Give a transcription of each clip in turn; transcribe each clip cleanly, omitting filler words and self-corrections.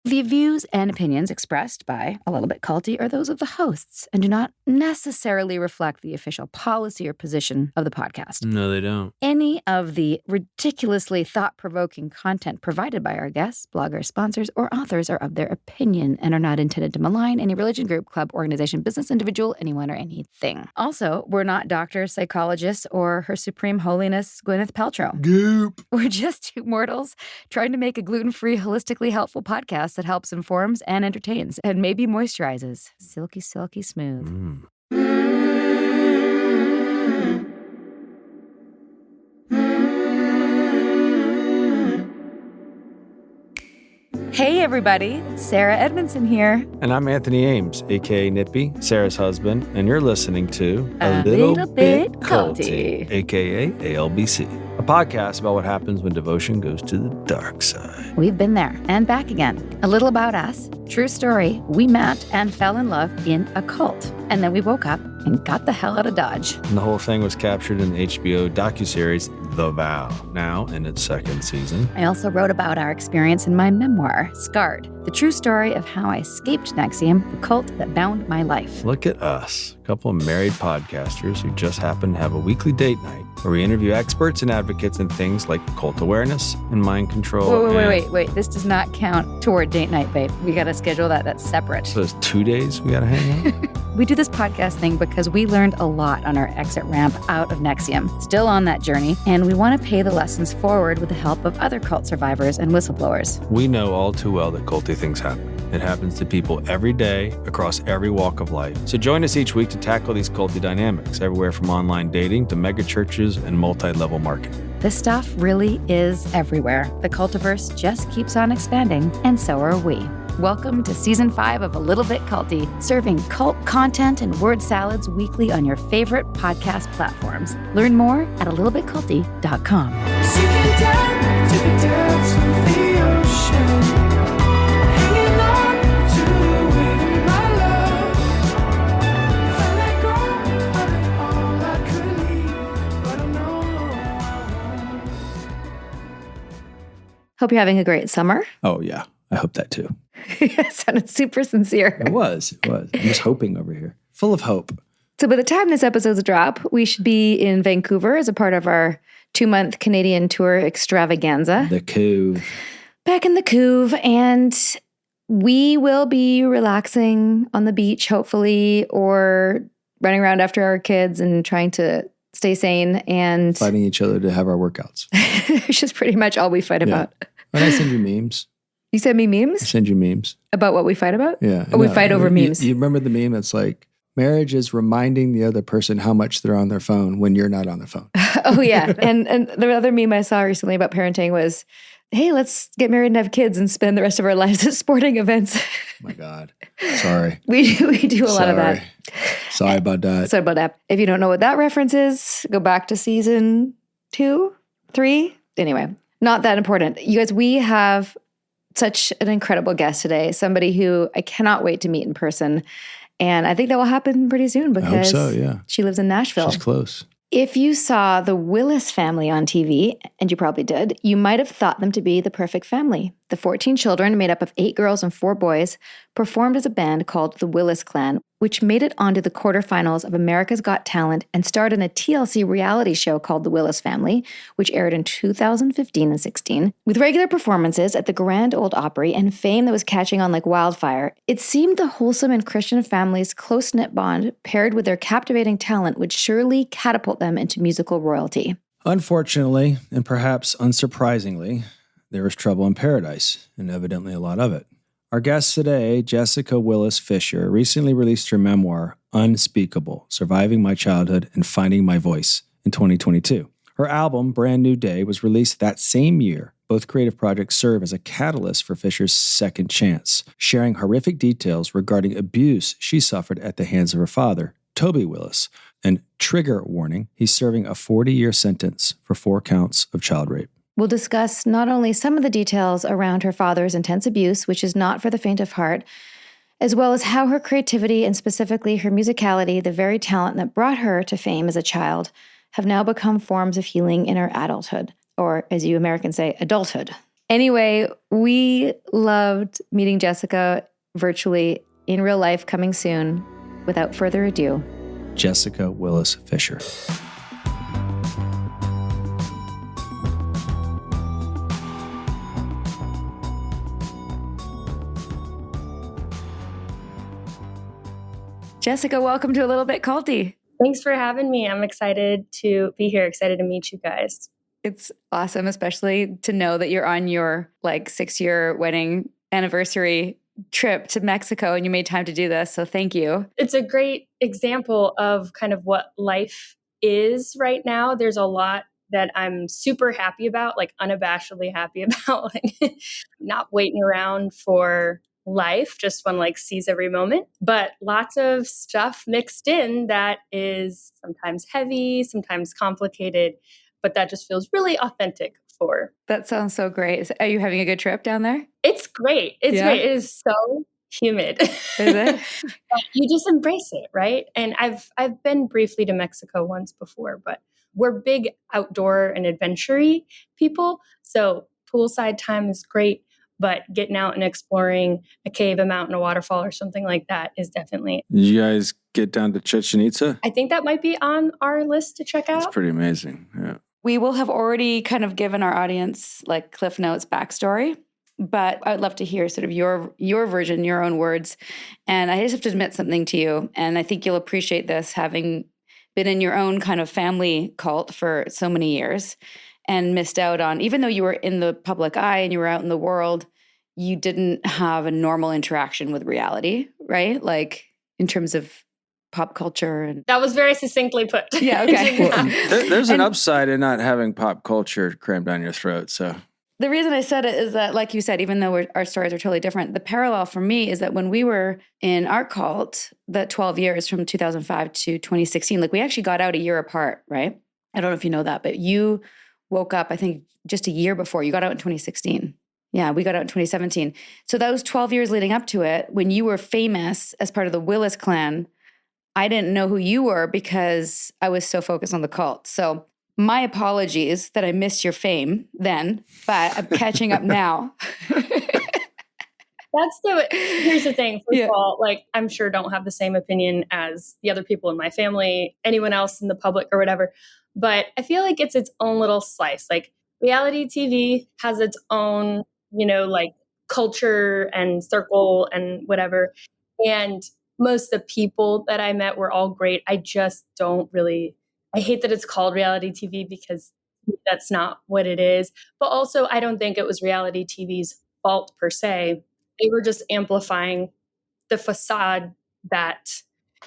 The views and opinions expressed by A Little Bit Culty are those of the hosts and do not necessarily reflect the official policy or position of the podcast. No, they don't. Any of the ridiculously thought-provoking content provided by our guests, bloggers, sponsors, or authors are of their opinion and are not intended to malign any religion, group, club, organization, business, individual, anyone, or anything. Also, we're not doctors, psychologists, or Her Supreme Holiness Gwyneth Paltrow. Goop. We're just two mortals trying to make a gluten-free, holistically helpful podcast that helps, informs, and entertains, and maybe moisturizes. Silky, silky smooth. Hey, everybody. Sarah Edmondson here. And I'm Anthony Ames, a.k.a. Nippy, Sarah's husband, and you're listening to A Little Bit Culty, a.k.a. ALBC, a podcast about what happens when devotion goes to the dark side. We've been there and back again. A little about us. True story. We met and fell in love in a cult. And then we woke up and got the hell out of Dodge. And the whole thing was captured in the HBO docuseries The Vow, now in its second season. I also wrote about our experience in my memoir, Scarred, the true story of how I escaped NXIVM, the cult that bound my life. Look at us, a couple of married podcasters who just happen to have a weekly date night where we interview experts and advocates in things like cult awareness and mind control. Wait. This does not count toward date night, babe. We got to schedule that. That's separate. So those 2 days we got to hang out? We do this podcast thing because we learned a lot on our exit ramp out of NXIVM. Still on that journey, and we want to pay the lessons forward with the help of other cult survivors and whistleblowers. We know all too well that culty things happen. It happens to people every day across every walk of life. So join us each week to tackle these culty dynamics, everywhere from online dating to mega churches and multi-level marketing. This stuff really is everywhere. The cultiverse just keeps on expanding, and so are we. Welcome to Season 5 of A Little Bit Culty, serving cult content and word salads weekly on your favorite podcast platforms. Learn more at alittlebitculty.com. Sinking down to the depths of the ocean, hanging on to the wind, my love. If I let go of it all, I could leave, but I know I won't. Hope you're having a great summer. Oh, yeah. I hope that too. It sounded super sincere. It was. I'm just hoping over here. Full of hope. So by the time this episode's drop, we should be in Vancouver as a part of our 2-month Canadian tour extravaganza. The Cove. Back in the Cove, and we will be relaxing on the beach, hopefully, or running around after our kids and trying to stay sane and Fighting each other to have our workouts. it's just pretty much all we fight about. When I send you memes. You send me memes I send you memes. about what we fight about? Yeah. Or we fight over memes. You remember the meme that's like, marriage is reminding the other person how much they're on their phone when you're not on the phone. Oh, yeah. And the other meme I saw recently about parenting was, hey, let's get married and have kids and spend the rest of our lives at sporting events. Oh my God. Sorry. We do a lot of that. Sorry about that. Sorry about that. If you don't know what that reference is, go back to season 2, 3. Anyway, not that important. You guys, we have such an incredible guest today, somebody who I cannot wait to meet in person. And I think that will happen pretty soon because so, yeah. she lives in Nashville. She's close. If you saw the Willis family on TV, and you probably did, you might have thought them to be the perfect family. The 14 children, made up of 8 girls and 4 boys, performed as a band called the Willis Clan, which made it onto the quarterfinals of America's Got Talent and starred in a TLC reality show called The Willis Family, which aired in 2015 and 16. With regular performances at the Grand Ole Opry and fame that was catching on like wildfire, it seemed the wholesome and Christian family's close-knit bond, paired with their captivating talent, would surely catapult them into musical royalty. Unfortunately, and perhaps unsurprisingly, there was trouble in paradise, and evidently a lot of it. Our guest today, Jessica Willis Fisher, recently released her memoir, Unspeakable: Surviving My Childhood and Finding My Voice, in 2022. Her album, Brand New Day, was released that same year. Both creative projects serve as a catalyst for Fisher's second chance, sharing horrific details regarding abuse she suffered at the hands of her father, Toby Willis. And trigger warning, he's serving a 40-year sentence for 4 counts of child rape. We'll discuss not only some of the details around her father's intense abuse, which is not for the faint of heart, as well as how her creativity and specifically her musicality, the very talent that brought her to fame as a child, have now become forms of healing in her adulthood, or as you Americans say, adulthood. Anyway, we loved meeting Jessica virtually. In real life, coming soon. Without further ado, Jessica Willis Fisher. Jessica, welcome to A Little Bit Culty. Thanks for having me. I'm excited to be here, excited to meet you guys. It's awesome, especially to know that you're on your 6-year wedding anniversary trip to Mexico and you made time to do this. So thank you. It's a great example of kind of what life is right now. There's a lot that I'm super happy about, unabashedly happy about, not waiting around for life, just one seize every moment, but lots of stuff mixed in that is sometimes heavy, sometimes complicated, but that just feels really authentic for. That sounds so great. Are you having a good trip down there? It's great. It's great. It is so humid. Is it? But you just embrace it, right? And I've been briefly to Mexico once before, but we're big outdoor and adventure-y people. So poolside time is great, but getting out and exploring a cave, a mountain, a waterfall, or something like that is definitely. Did you guys get down to Chichen Itza? I think that might be on our list to check out. It's pretty amazing. Yeah. We will have already kind of given our audience Cliff Notes backstory, but I'd love to hear sort of your version, your own words. And I just have to admit something to you, and I think you'll appreciate this, having been in your own kind of family cult for so many years and missed out on, even though you were in the public eye and you were out in the world, you didn't have a normal interaction with reality, right? In terms of pop culture. And that was very succinctly put. Yeah, okay. Well, there's an upside in not having pop culture crammed down your throat. So the reason I said it is that, like you said, even though our stories are totally different, the parallel for me is that when we were in our cult, the 12 years from 2005 to 2016, we actually got out a year apart, right? I don't know if you know that, but you woke up, I think, just a year before. You got out in 2016. Yeah, we got out in 2017. So those 12 years leading up to it, when you were famous as part of the Willis clan, I didn't know who you were because I was so focused on the cult. So my apologies that I missed your fame then, but I'm catching up now. Here's the thing. First of all, I'm sure don't have the same opinion as the other people in my family, anyone else in the public or whatever. But I feel like it's its own little slice. Reality TV has its own, culture and circle and whatever. And most of the people that I met were all great. I just I hate that it's called reality TV because that's not what it is. But also, I don't think it was reality TV's fault per se. They were just amplifying the facade that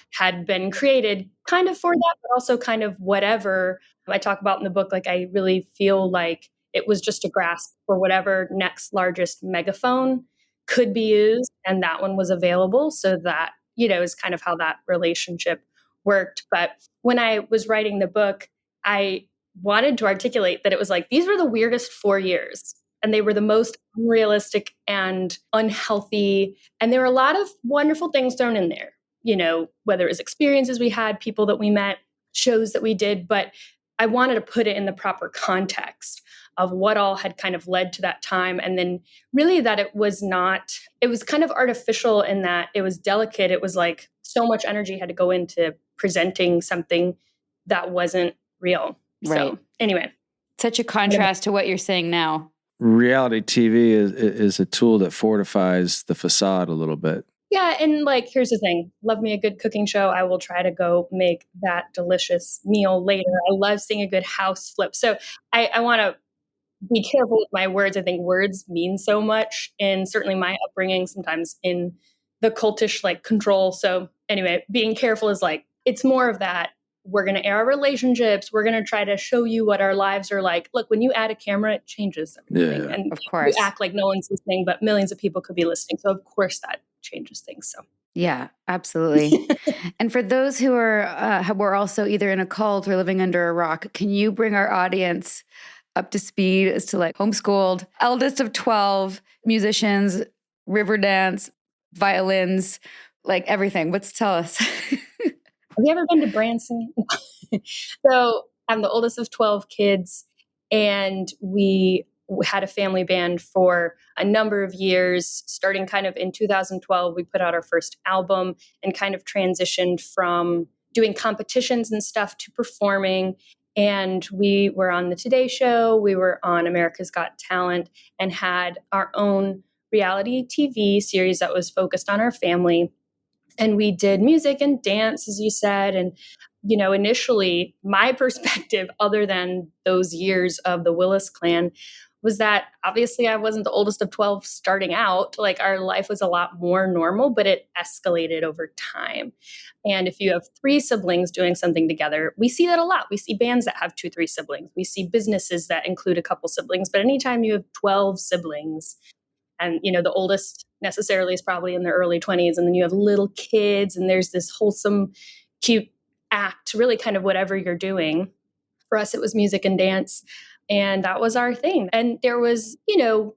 had been created kind of for that, but also kind of whatever I talk about in the book. I really feel like it was just a grasp for whatever next largest megaphone could be used. And that one was available. So that, is kind of how that relationship worked. But when I was writing the book, I wanted to articulate that it was these were the weirdest 4 years. And they were the most unrealistic and unhealthy. And there were a lot of wonderful things thrown in there, whether it was experiences we had, people that we met, shows that we did. But I wanted to put it in the proper context of what all had kind of led to that time. And then really that it was kind of artificial in that it was delicate. It was so much energy had to go into presenting something that wasn't real. Right. So anyway. Such a contrast to what you're saying now. Reality TV is a tool that fortifies the facade a little bit. Yeah, and here's the thing. Love me a good cooking show. I will try to go make that delicious meal later. I love seeing a good house flip. So I want to be careful with my words. I think words mean so much, and certainly my upbringing sometimes in the cultish control. So anyway, being careful is it's more of that. We're going to air our relationships. We're going to try to show you what our lives are like. Look, when you add a camera, it changes everything. Yeah, and of course. You act like no one's listening, but millions of people could be listening. So of course that changes things. So yeah, absolutely. And for those who are were also either in a cult or living under a rock, can you bring our audience up to speed as to homeschooled, eldest of 12, musicians, river dance, violins, everything? Tell us. Have you ever been to Branson? So I'm the oldest of 12 kids, and we we had a family band for a number of years. Starting kind of in 2012, we put out our first album and kind of transitioned from doing competitions and stuff to performing. And we were on the Today Show, we were on America's Got Talent, and had our own reality TV series that was focused on our family. And we did music and dance, as you said. And, you know, initially, my perspective, other than those years of the Willis clan, was that obviously I wasn't the oldest of 12 starting out. Like, our life was a lot more normal, but it escalated over time. And if you have three siblings doing something together, we see that a lot. We see bands that have 2, 3 siblings. We see businesses that include a couple siblings. But anytime you have 12 siblings, and, you know, the oldest necessarily is probably in their early 20s, and then you have little kids, and there's this wholesome, cute act, really kind of whatever you're doing. For us, it was music and dance. And that was our thing. And there was, you know,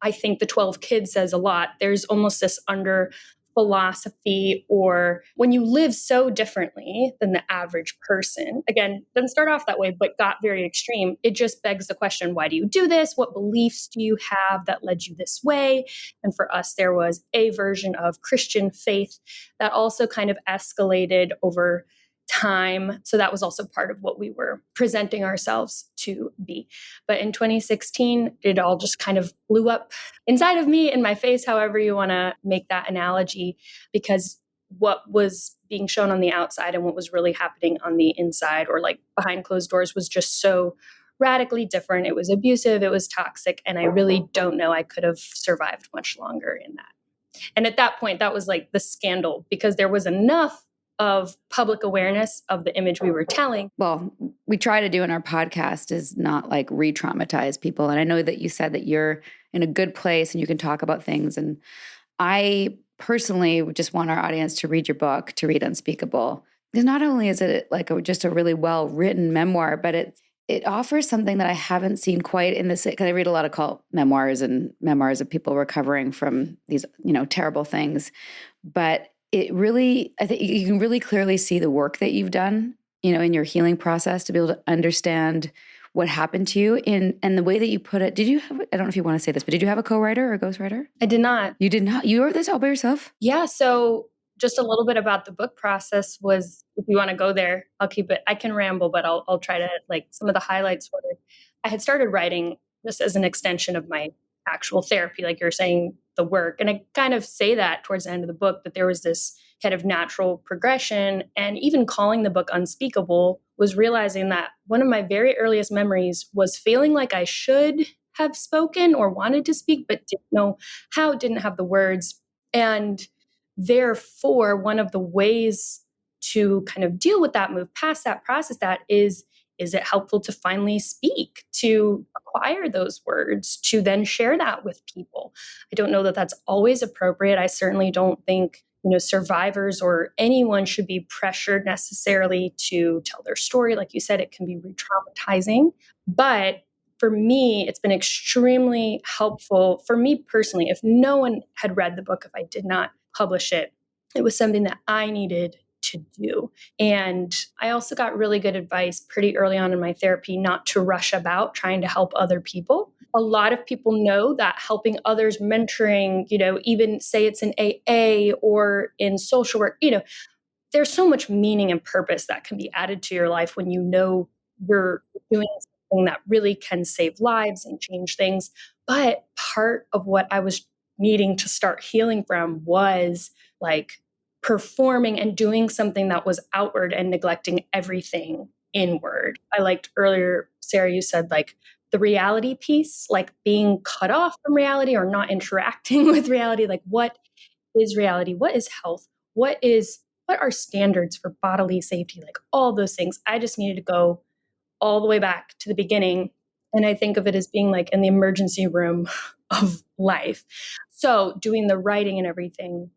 I think the 12 kids says a lot. There's almost this under philosophy, or when you live so differently than the average person, again, doesn't start off that way, but got very extreme. It just begs the question, why do you do this? What beliefs do you have that led you this way? And for us, there was a version of Christian faith that also kind of escalated over time. So that was also part of what we were presenting ourselves to be. But in 2016, it all just kind of blew up inside of me, in my face, however you want to make that analogy, because what was being shown on the outside and what was really happening on the inside, or like behind closed doors, was just so radically different. It was abusive, it was toxic, and I really don't know I could have survived much longer in that. And at that point, that was like the scandal, because there was enough of public awareness of the image we were telling. Well, we try to do in our podcast is not like re-traumatize people. And I know that you said that you're in a good place and you can talk about things. And I personally would just want our audience to read your book, to read Unspeakable. Because not only is it like just a really well-written memoir, but it offers something that I haven't seen quite in this, because I read a lot of cult memoirs and memoirs of people recovering from these, you know, terrible things. But it really, I think you can really clearly see the work that you've done, you know, in your healing process, to be able to understand what happened to you and the way that you put it. Did you have, I don't know if you want to say this, but did you have a co-writer or a ghostwriter? I did not. You did not? You wrote this all by yourself? Yeah. So just a little bit about the book process was, if you want to go there, I'll keep it. I can ramble, but I'll try to, like, some of the highlights were, I had started writing just as an extension of my actual therapy, like you're saying, the work. And I kind of say that towards the end of the book, that there was this kind of natural progression. And even calling the book Unspeakable was realizing that one of my very earliest memories was feeling like I should have spoken or wanted to speak, but didn't know how, didn't have the words. And therefore, one of the ways to kind of deal with that, move past that, process that, is it helpful to finally speak, to acquire those words, to then share that with people? I don't know that that's always appropriate. I certainly don't think, you know, survivors or anyone should be pressured necessarily to tell their story. Like you said, it can be re-traumatizing. But for me, it's been extremely helpful for me personally. If no one had read the book, if I did not publish it, it was something that I needed to do. And I also got really good advice pretty early on in my therapy not to rush about trying to help other people. A lot of people know that helping others, mentoring, you know, even say it's in AA or in social work, you know, there's so much meaning and purpose that can be added to your life when you know you're doing something that really can save lives and change things. But part of what I was needing to start healing from was like performing and doing something that was outward and neglecting everything inward. I liked earlier, Sarah, you said like the reality piece, like being cut off from reality or not interacting with reality. Like, what is reality? What is health? What are standards for bodily safety? Like all those things. I just needed to go all the way back to the beginning. And I think of it as being like in the emergency room of life. So doing the writing and everything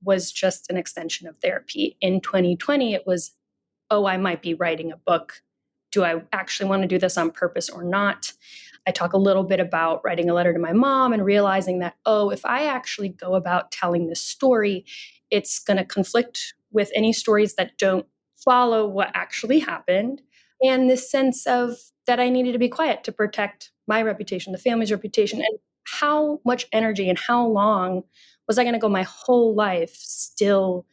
was just an extension of therapy. In 2020, it was, oh, I might be writing a book. Do I actually want to do this on purpose or not? I talk a little bit about writing a letter to my mom and realizing that, oh, if I actually go about telling this story, it's going to conflict with any stories that don't follow what actually happened. And this sense of that I needed to be quiet to protect my reputation, the family's reputation, and how much energy and how long was I going to go my whole life still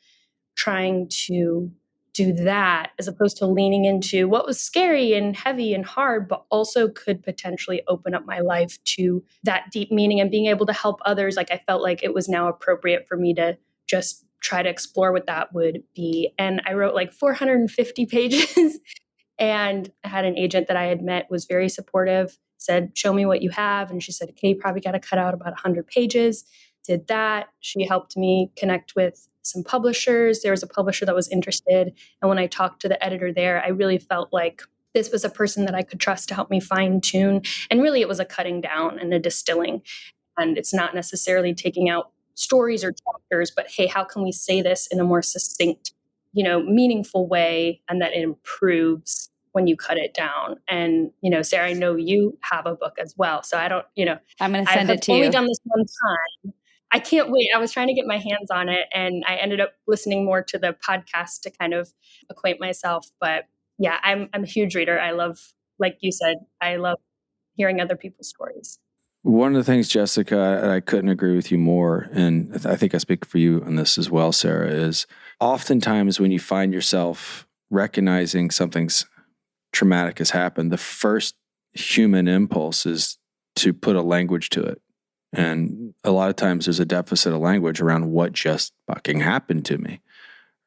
trying to do that, as opposed to leaning into what was scary and heavy and hard, but also could potentially open up my life to that deep meaning and being able to help others. Like, I felt like it was now appropriate for me to just try to explore what that would be. And I wrote like 450 pages. And I had an agent that I had met, was very supportive, said, show me what you have. And she said, okay, you probably got to cut out about 100 pages. Did that. She helped me connect with some publishers. There was a publisher that was interested. And when I talked to the editor there, I really felt like this was a person that I could trust to help me fine tune. And really, it was a cutting down and a distilling. And it's not necessarily taking out stories or chapters, but hey, how can we say this in a more succinct, meaningful way, and that it improves when you cut it down. And, Sarah, I know you have a book as well. So I don't, I'm going to send it to you. I've only done this one time. I can't wait. I was trying to get my hands on it, and I ended up listening more to the podcast to kind of acquaint myself. But yeah, I'm a huge reader. I love, like you said, I love hearing other people's stories. One of the things, Jessica, and I couldn't agree with you more, and I think I speak for you on this as well, Sarah, is oftentimes when you find yourself recognizing something's traumatic has happened, the first human impulse is to put a language to it. And a lot of times there's a deficit of language around what just fucking happened to me,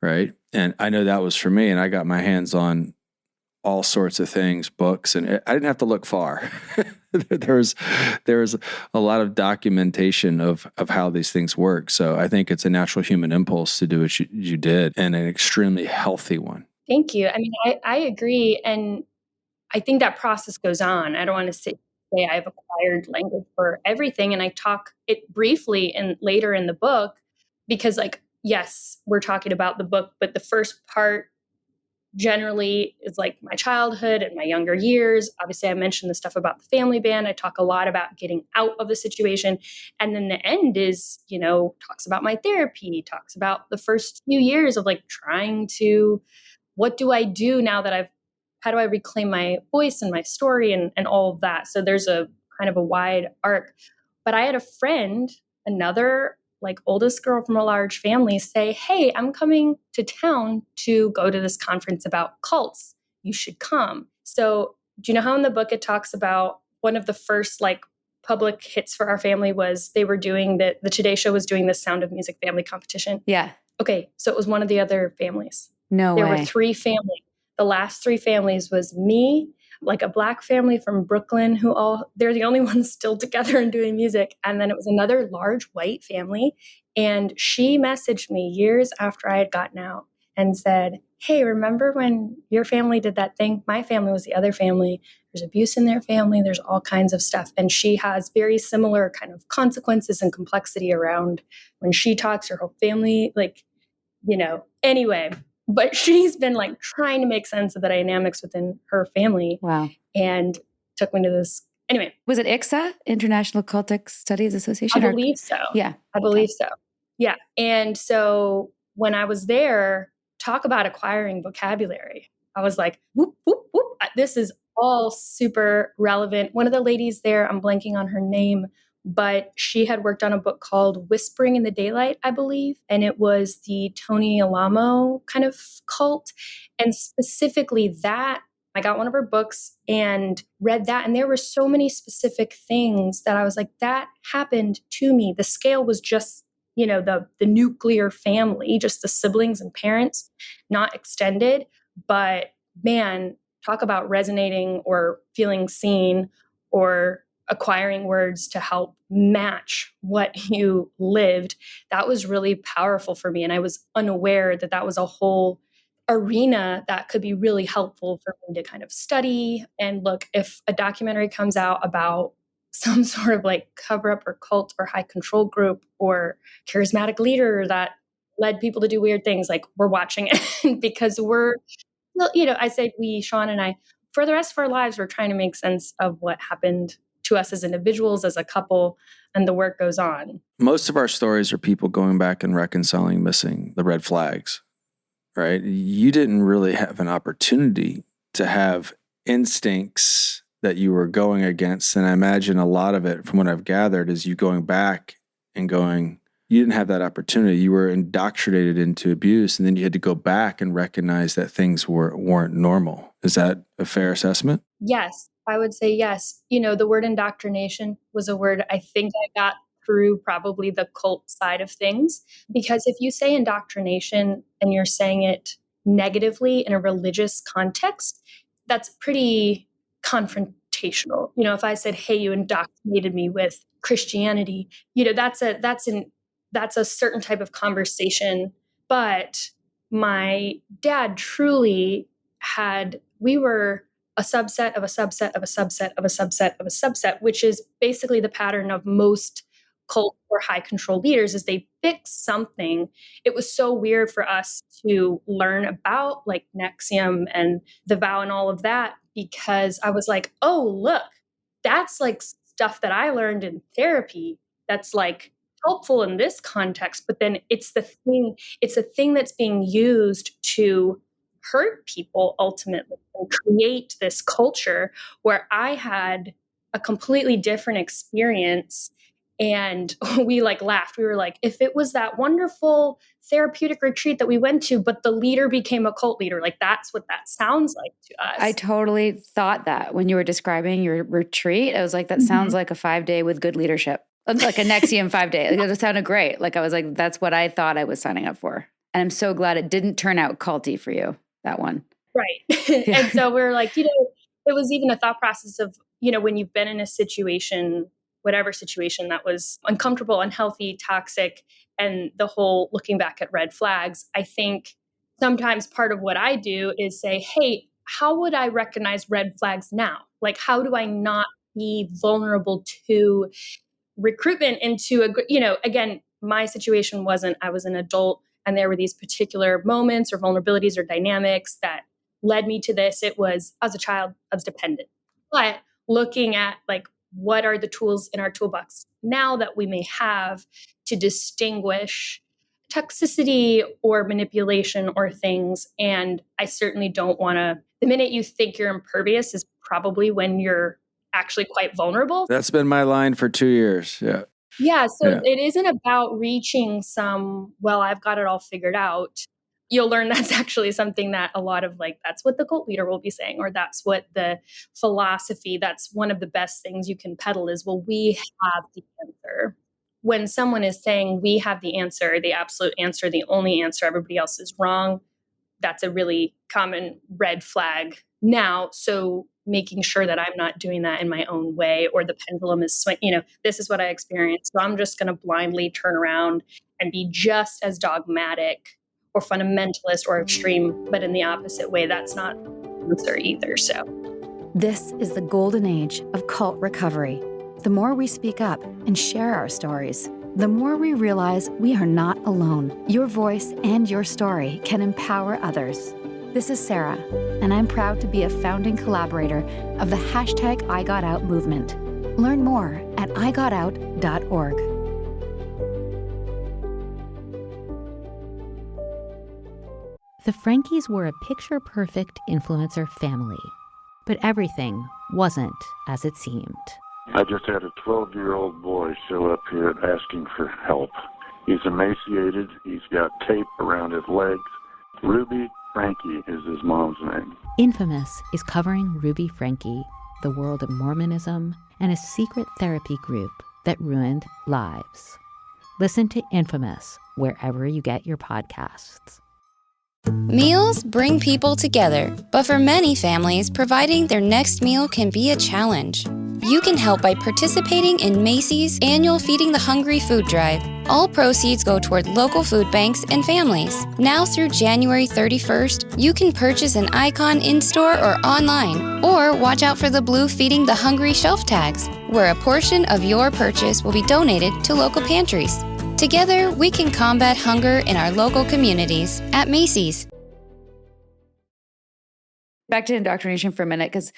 right? And I know that was for me, and I got my hands on all sorts of things, books, and I didn't have to look far. there was a lot of documentation of how these things work. So I think it's a natural human impulse to do what you did, and an extremely healthy one. Thank you. I mean, I agree. And I think that process goes on. I don't want to say I've acquired language for everything. And I talk it briefly and later in the book, because yes, we're talking about the book, but the first part generally is like my childhood and my younger years. Obviously, I mentioned the stuff about the family band. I talk a lot about getting out of the situation. And then the end is, talks about my therapy, talks about the first few years of trying to, what do I do now that how do I reclaim my voice and my story and all of that? So there's a kind of a wide arc. But I had a friend, another oldest girl from a large family, say, hey, I'm coming to town to go to this conference about cults. You should come. So do you know how in the book it talks about one of the first public hits for our family was they were doing the Today Show was doing the Sound of Music family competition? Yeah. Okay. So it was one of the other families. No way. There were 3 families. The last 3 families was me, a Black family from Brooklyn they're the only ones still together and doing music. And then it was another large white family. And she messaged me years after I had gotten out and said, hey, remember when your family did that thing? My family was the other family. There's abuse in their family. There's all kinds of stuff. And she has very similar kind of consequences and complexity around when she talks, her whole family, anyway. But she's been trying to make sense of the dynamics within her family. Wow. And took me to this. Anyway. Was it ICSA, International Cultic Studies Association? I believe so. Yeah. I believe so. Yeah. And so when I was there, talk about acquiring vocabulary. I was like, whoop, whoop, whoop. This is all super relevant. One of the ladies there, I'm blanking on her name, but she had worked on a book called Whispering in the Daylight, I believe. And it was the Tony Alamo kind of cult. And specifically that, I got one of her books and read that. And there were so many specific things that I was like, that happened to me. The scale was just, the nuclear family, just the siblings and parents, not extended. But man, talk about resonating or feeling seen or acquiring words to help match what you lived. That was really powerful for me. And I was unaware that was a whole arena that could be really helpful for me to kind of study and look. If a documentary comes out about some sort of cover up or cult or high control group or charismatic leader that led people to do weird things, we're watching it because I say we, Sean and I, for the rest of our lives, we're trying to make sense of what happened to us as individuals, as a couple, and the work goes on. Most of our stories are people going back and reconciling missing the red flags, right? You didn't really have an opportunity to have instincts that you were going against. And I imagine a lot of it, from what I've gathered, is you going back and going, you didn't have that opportunity. You were indoctrinated into abuse, and then you had to go back and recognize that things weren't normal. Is that a fair assessment? Yes, I would say yes. The word indoctrination was a word I think I got through probably the cult side of things. Because if you say indoctrination and you're saying it negatively in a religious context, that's pretty confrontational. If I said, "Hey, you indoctrinated me with Christianity," that's a certain type of conversation. But my dad truly we were a subset of a subset of a subset of a subset of a subset, which is basically the pattern of most cult or high control leaders, is they fix something. It was so weird for us to learn about like Nexium and the vow and all of that, because I was like, oh, look, that's like stuff that I learned in therapy that's like helpful in this context. But then it's a thing that's being used to hurt people ultimately and create this culture where I had a completely different experience. And we like laughed. We were like, if it was that wonderful therapeutic retreat that we went to, but the leader became a cult leader, like that's what that sounds like to us. I totally thought that when you were describing your retreat. I was like, that sounds like a 5-day with good leadership, like a Nexium 5-day. Like, it just sounded great. Like I was like, that's what I thought I was signing up for. And I'm so glad it didn't turn out culty for you, that one. Right. And so we're like, it was even a thought process of, when you've been in a situation, whatever situation that was uncomfortable, unhealthy, toxic, and the whole looking back at red flags, I think sometimes part of what I do is say, hey, how would I recognize red flags now? Like, how do I not be vulnerable to recruitment into again, my situation wasn't, I was an adult and there were these particular moments or vulnerabilities or dynamics that led me to this. It was, as a child, I was dependent. But looking at like, what are the tools in our toolbox now that we may have to distinguish toxicity or manipulation or things? And I certainly don't want to, the minute you think you're impervious is probably when you're actually quite vulnerable. That's been my line for 2 years. Yeah. Yeah. So Yeah. it isn't about reaching I've got it all figured out. You'll learn that's actually something that a lot of that's what the cult leader will be saying, or that's what the philosophy, that's one of the best things you can peddle is, well, we have the answer. When someone is saying we have the answer, the absolute answer, the only answer, everybody else is wrong, that's a really common red flag now. So making sure that I'm not doing that in my own way, or the pendulum is swinging, this is what I experienced. So I'm just going to blindly turn around and be just as dogmatic or fundamentalist or extreme, but in the opposite way. That's not the answer either. So This is the golden age of cult recovery. The more we speak up and share our stories, the more we realize we are not alone. Your voice and your story can empower others. This is Sarah, and I'm proud to be a founding collaborator of the #IGotOut movement. Learn more at igotout.org. The Frankies were a picture-perfect influencer family, but everything wasn't as it seemed. I just had a 12-year-old boy show up here asking for help. He's emaciated. He's got tape around his legs. Ruby Frankie is his mom's name. Infamous is covering Ruby Frankie, the world of Mormonism, and a secret therapy group that ruined lives. Listen to Infamous wherever you get your podcasts. Meals bring people together, but for many families, providing their next meal can be a challenge. You can help by participating in Macy's annual Feeding the Hungry food drive. All proceeds go toward local food banks and families. Now through January 31st, you can purchase an icon in-store or online, or watch out for the blue Feeding the Hungry shelf tags, where a portion of your purchase will be donated to local pantries. Together, we can combat hunger in our local communities at Macy's. Back to indoctrination for a minute, because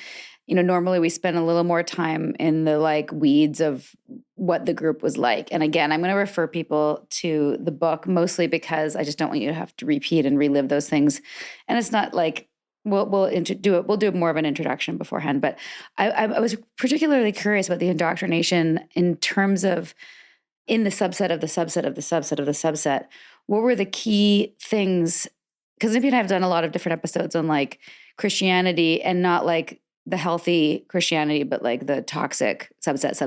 normally we spend a little more time in the weeds of what the group was like. And again, I'm going to refer people to the book, mostly because I just don't want you to have to repeat and relive those things. And it's not We'll do more of an introduction beforehand, but I was particularly curious about the indoctrination in terms of in the subset of the subset of the subset of the subset. What were the key things? Because Nippy and I have done a lot of different episodes on like Christianity, and not like the healthy Christianity, but like the toxic subsets.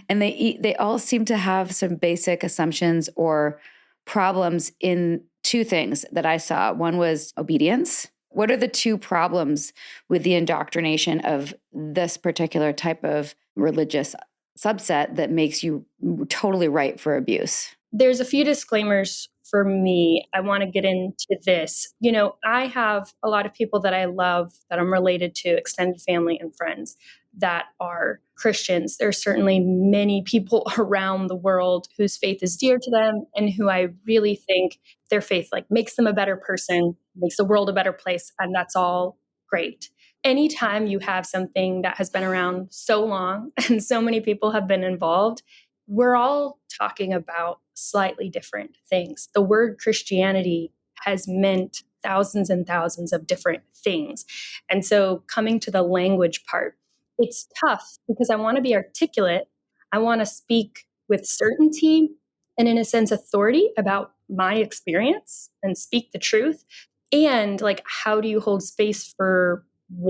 And they all seem to have some basic assumptions or problems in two things that I saw. One was obedience. What are the two problems with the indoctrination of this particular type of religious subset that makes you totally ripe for abuse? There's a few disclaimers for me. I want to get into this. You know, I have a lot of people that I love that I'm related to, extended family and friends that are Christians. There are certainly many people around the world whose faith is dear to them and who I really think their faith like makes them a better person, makes the world a better place, and that's all great. Anytime you have something that has been around so long and so many people have been involved, we're all talking about slightly different things. The word Christianity has meant thousands and thousands of different things. And so coming to the language part, it's tough because I want to be articulate. I want to speak with certainty and, in a sense, authority about my experience and speak the truth. And like, how do you hold space for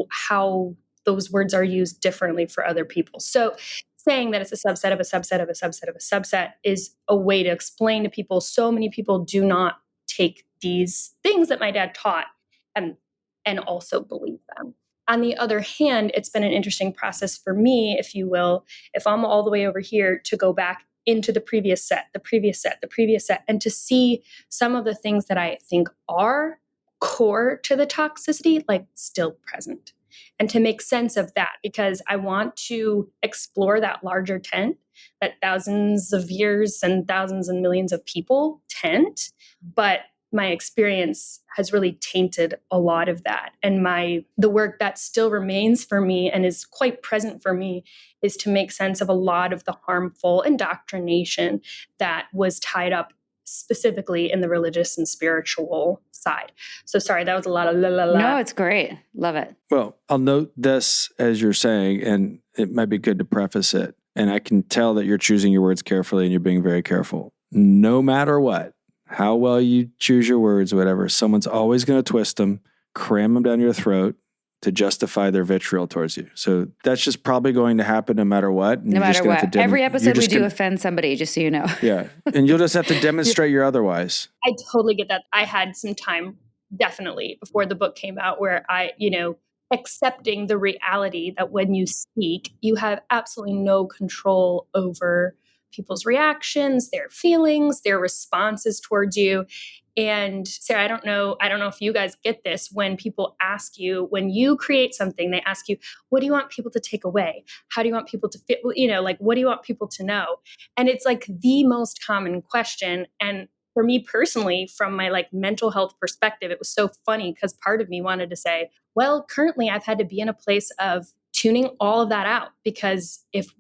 how those words are used differently for other people? So saying that it's a subset of a subset of a subset of a subset is a way to explain to people. So many people do not take these things that my dad taught and also believe them. On the other hand, it's been an interesting process for me, if you will, if I'm all the way over here, to go back into the previous set, and to see some of the things that I think are core to the toxicity, like still present. And to make sense of that, because I want to explore that larger tent, that thousands of years and thousands and millions of people tent. But my experience has really tainted a lot of that. And the work that still remains for me and is quite present for me is to make sense of a lot of the harmful indoctrination that was tied up specifically in the religious and spiritual side. So sorry, that was a lot of la la la. No, it's great. Love it. Well, I'll note this as you're saying, and it might be good to preface it. And I can tell that you're choosing your words carefully and you're being very careful. No matter what, how well you choose your words, whatever, someone's always going to twist them, cram them down your throat to justify their vitriol towards you. So that's just probably going to happen no matter what. No matter what. Every episode we do offend somebody, just so you know. Yeah. And you'll just have to demonstrate you're otherwise. I totally get that. I had some time, definitely, before the book came out where I, accepting the reality that when you speak, you have absolutely no control over people's reactions, their feelings, their responses towards you. And Sarah, I don't know if you guys get this when people ask you, when you create something, they ask you, what do you want people to take away? How do you want people to feel, what do you want people to know? And it's like the most common question. And for me personally, from my like mental health perspective, it was so funny because part of me wanted to say, well, currently I've had to be in a place of tuning all of that out, because if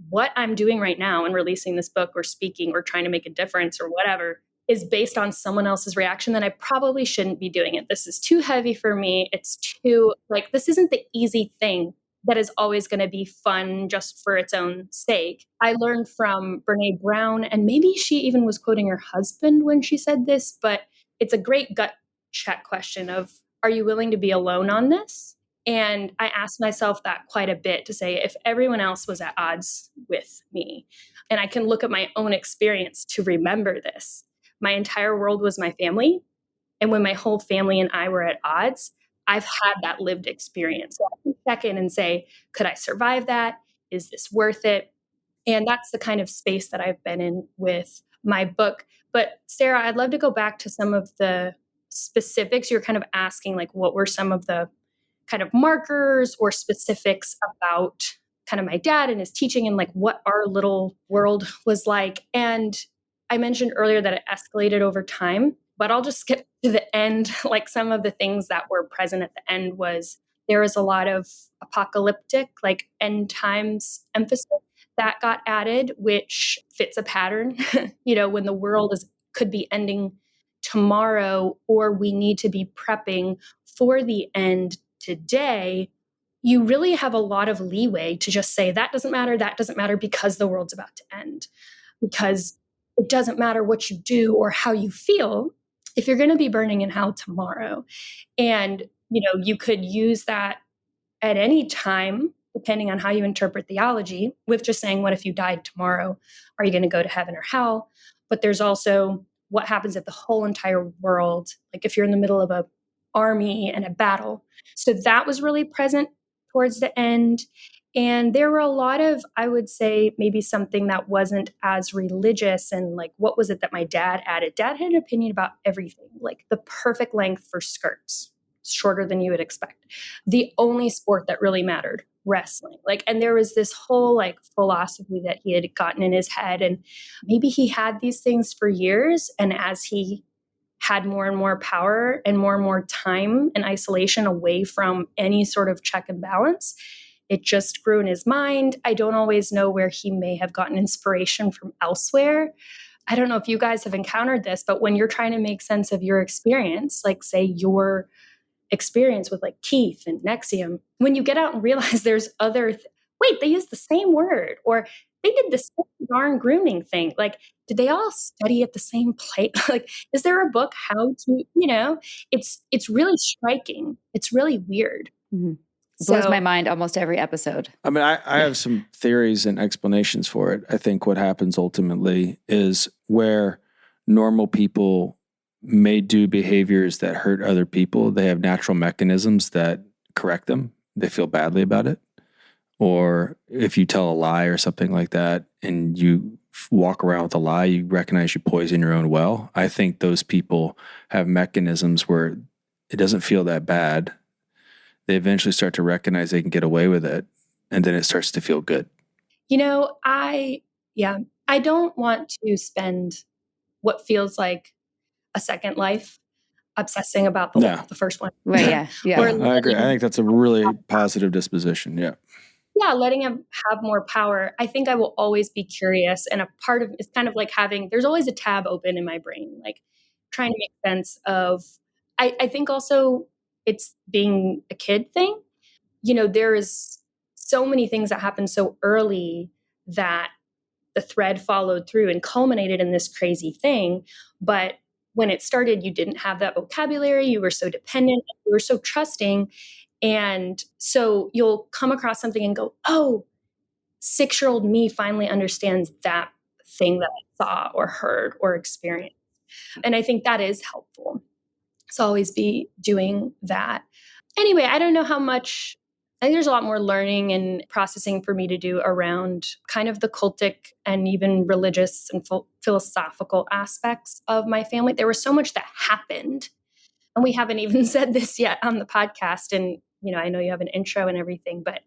what I'm doing right now and releasing this book or speaking or trying to make a difference or whatever is based on someone else's reaction, then I probably shouldn't be doing it. This is too heavy for me. It's too, this isn't the easy thing that is always going to be fun just for its own sake. I learned from Brene Brown, and maybe she even was quoting her husband when she said this, but it's a great gut check question of, are you willing to be alone on this? And I asked myself that quite a bit, to say, if everyone else was at odds with me, and I can look at my own experience to remember this. My entire world was my family. And when my whole family and I were at odds, I've had that lived experience. So I can check in and say, could I survive that? Is this worth it? And that's the kind of space that I've been in with my book. But Sarah, I'd love to go back to some of the specifics. You're kind of asking, what were some of the kind of markers or specifics about kind of my dad and his teaching and what our little world was like. And I mentioned earlier that it escalated over time, but I'll just skip to the end. Some of the things that were present at the end was there was a lot of apocalyptic, end times emphasis that got added, which fits a pattern, when the world could be ending tomorrow, or we need to be prepping for the end today, you really have a lot of leeway to just say, that doesn't matter because the world's about to end. Because it doesn't matter what you do or how you feel if you're going to be burning in hell tomorrow. And, you could use that at any time, depending on how you interpret theology, with just saying, what if you died tomorrow? Are you going to go to heaven or hell? But there's also what happens if the whole entire world, like if you're in the middle of a army and a battle. So that was really present towards the end. And there were a lot of, I would say, maybe something that wasn't as religious. And like, what was it that my dad added? Dad had an opinion about everything, like the perfect length for skirts, shorter than you would expect. The only sport that really mattered, wrestling. And there was this whole philosophy that he had gotten in his head. And maybe he had these things for years. And as he had more and more power and more time and isolation away from any sort of check and balance, it just grew in his mind. I don't always know where he may have gotten inspiration from elsewhere. I don't know if you guys have encountered this, but when you're trying to make sense of your experience, like say your experience with Keith and NXIVM, when you get out and realize there's other, wait, they used the same word, or they did the same darn grooming thing. Did they all study at the same place? Is there a book how to, it's really striking. It's really weird. Mm-hmm. It blows my mind almost every episode. I mean, I have some theories and explanations for it. I think what happens ultimately is where normal people may do behaviors that hurt other people, they have natural mechanisms that correct them. They feel badly about it. Or if you tell a lie or something like that and you walk around with a lie, you recognize you poison your own well. I think those people have mechanisms where it doesn't feel that bad. They eventually start to recognize they can get away with it, and then it starts to feel good. I don't want to spend what feels like a second life obsessing about the first one. Right, yeah. I agree. I think that's a really positive disposition, yeah. Yeah, letting him have more power. I think I will always be curious, and a part of it's kind of like there's always a tab open in my brain, trying to make sense of, I think also it's being a kid thing. There is so many things that happened so early that the thread followed through and culminated in this crazy thing. But when it started, you didn't have that vocabulary. You were so dependent. You were so trusting. And so you'll come across something and go, oh, 6-year-old me finally understands that thing that I saw or heard or experienced. And I think that is helpful. So always be doing that. Anyway, I don't know how much, I think there's a lot more learning and processing for me to do around kind of the cultic and even religious and philosophical aspects of my family. There was so much that happened. And we haven't even said this yet on the podcast. And, I know you have an intro and everything, but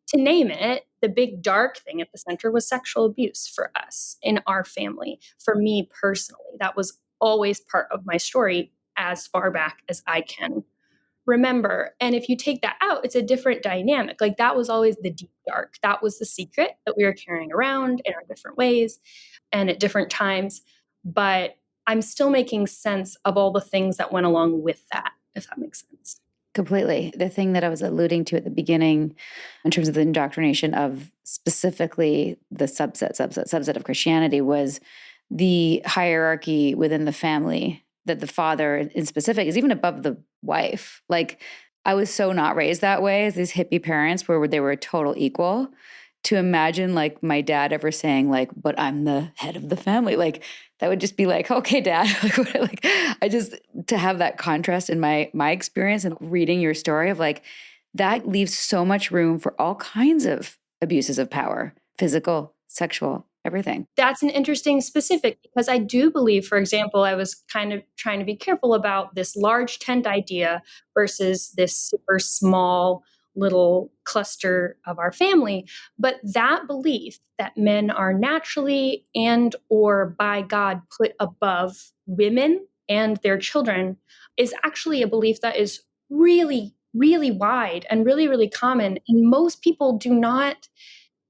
to name it, the big dark thing at the center was sexual abuse for us in our family. For me personally, that was always part of my story as far back as I can remember. And if you take that out, it's a different dynamic. That was always the deep dark. That was the secret that we were carrying around in our different ways and at different times. But I'm still making sense of all the things that went along with that, if that makes sense. Completely. The thing that I was alluding to at the beginning in terms of the indoctrination of specifically the subset of Christianity was the hierarchy within the family, that the father in specific is even above the wife. I was so not raised that way as these hippie parents where they were a total equal. To imagine my dad ever saying but I'm the head of the family. That would just be okay, Dad. To have that contrast in my experience and reading your story of that leaves so much room for all kinds of abuses of power, physical, sexual, everything. That's an interesting specific because I do believe, for example, I was kind of trying to be careful about this large tent idea versus this super small little cluster of our family. But that belief that men are naturally and or by God put above women and their children is actually a belief that is really, really wide and really, really common. And most people do not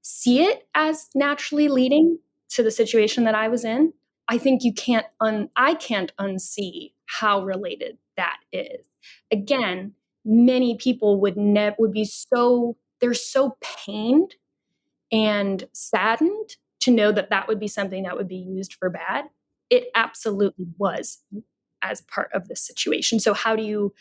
see it as naturally leading to the situation that I was in. I think I can't unsee how related that is. Again, many people they're so pained and saddened to know that that would be something that would be used for bad. It absolutely was as part of this situation. So how do you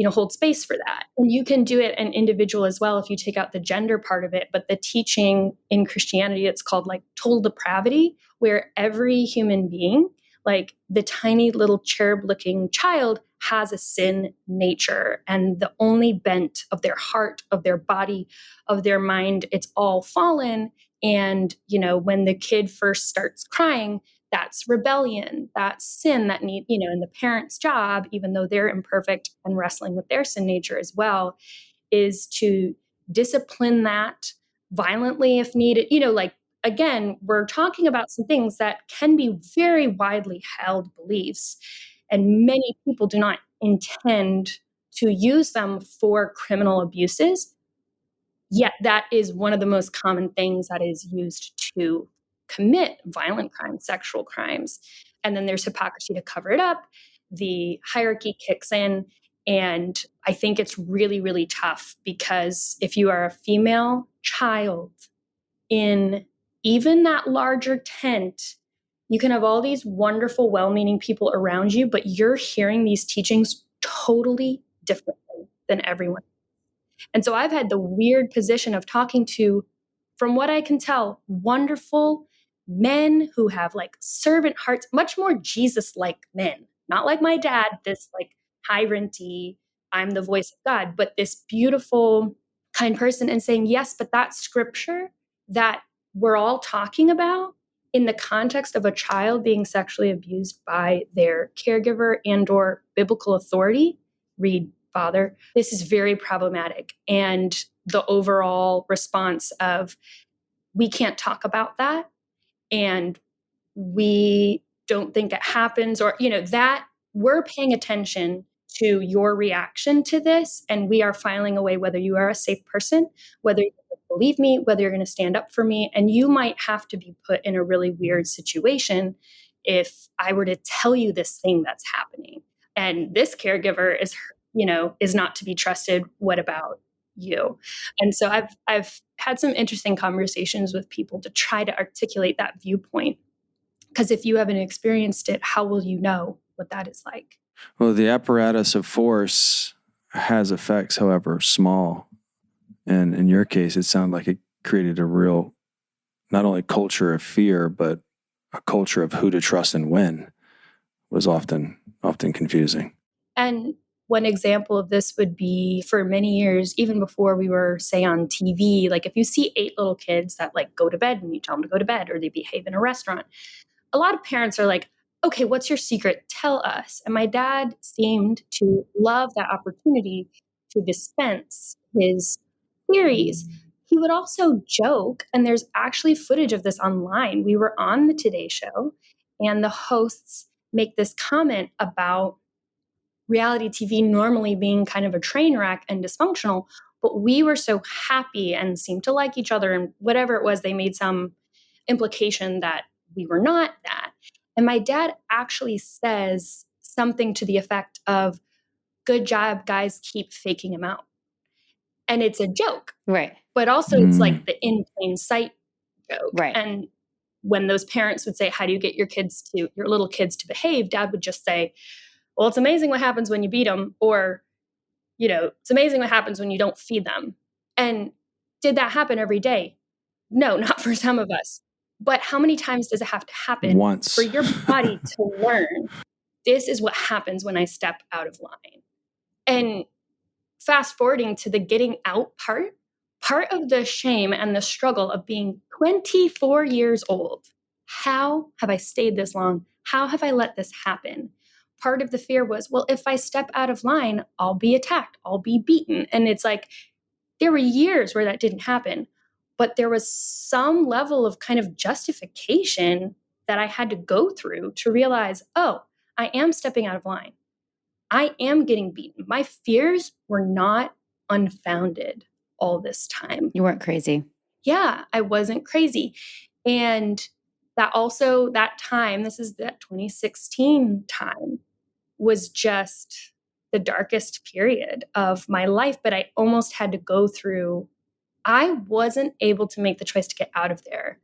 hold space for that? And you can do it an individual as well if you take out the gender part of it. But the teaching in Christianity, it's called like total depravity, where every human being, like the tiny little cherub looking child, has a sin nature. And the only bent of their heart, of their body, of their mind, it's all fallen. And, when the kid first starts crying, that's rebellion, that's sin that and the parent's job, even though they're imperfect and wrestling with their sin nature as well, is to discipline that violently if needed. Again, we're talking about some things that can be very widely held beliefs, and many people do not intend to use them for criminal abuses. Yet that is one of the most common things that is used to commit violent crimes, sexual crimes. And then there's hypocrisy to cover it up. The hierarchy kicks in. And I think it's really, really tough, because if you are a female child in even that larger tent, you can have all these wonderful, well-meaning people around you, but you're hearing these teachings totally differently than everyone. And so I've had the weird position of talking to, from what I can tell, wonderful men who have like servant hearts, much more Jesus-like men, not like my dad, this like tyrant-y, I'm the voice of God, but this beautiful, kind person, and saying, yes, but that scripture that we're all talking about in the context of a child being sexually abused by their caregiver and or biblical authority, read father, this is very problematic. And the overall response of, we can't talk about that, and we don't think it happens, or, that we're paying attention to your reaction to this, and we are filing away whether you are a safe person, whether you believe me, whether you're going to stand up for me. And you might have to be put in a really weird situation if I were to tell you this thing that's happening. And this caregiver is not to be trusted. What about you? And so I've had some interesting conversations with people to try to articulate that viewpoint. Because if you haven't experienced it, how will you know what that is like? Well, the apparatus of force has effects, however small. And in your case, it sounded like it created a real, not only culture of fear, but a culture of who to trust and when was often confusing. And one example of this would be, for many years, even before we were, say, on TV, like if you see 8 little kids that like go to bed and you tell them to go to bed, or they behave in a restaurant, a lot of parents are like, okay, what's your secret? Tell us. And my dad seemed to love that opportunity to dispense his theories. He would also joke, and there's actually footage of this online. We were on the Today Show, and the hosts make this comment about reality TV normally being kind of a train wreck and dysfunctional, but we were so happy and seemed to like each other, and whatever it was, they made some implication that we were not that. And my dad actually says something to the effect of, good job, guys, keep faking him out. And it's a joke. Right. But also it's like the in plain sight joke. Right. And when those parents would say, how do you get your little kids to behave? Dad would just say, well, it's amazing what happens when you beat them, or, it's amazing what happens when you don't feed them. And did that happen every day? No, not for some of us. But how many times does it have to happen once for your body to learn, this is what happens when I step out of line? And fast forwarding to the getting out part of the shame and the struggle of being 24 years old. How have I stayed this long? How have I let this happen? Part of the fear was, well, if I step out of line, I'll be attacked, I'll be beaten. And it's like, there were years where that didn't happen, but there was some level of kind of justification that I had to go through to realize, oh, I am stepping out of line. I am getting beaten. My fears were not unfounded all this time. You weren't crazy. Yeah, I wasn't crazy. And that time, this is that 2016 time, was just the darkest period of my life. But I almost had to go through, I wasn't able to make the choice to get out of there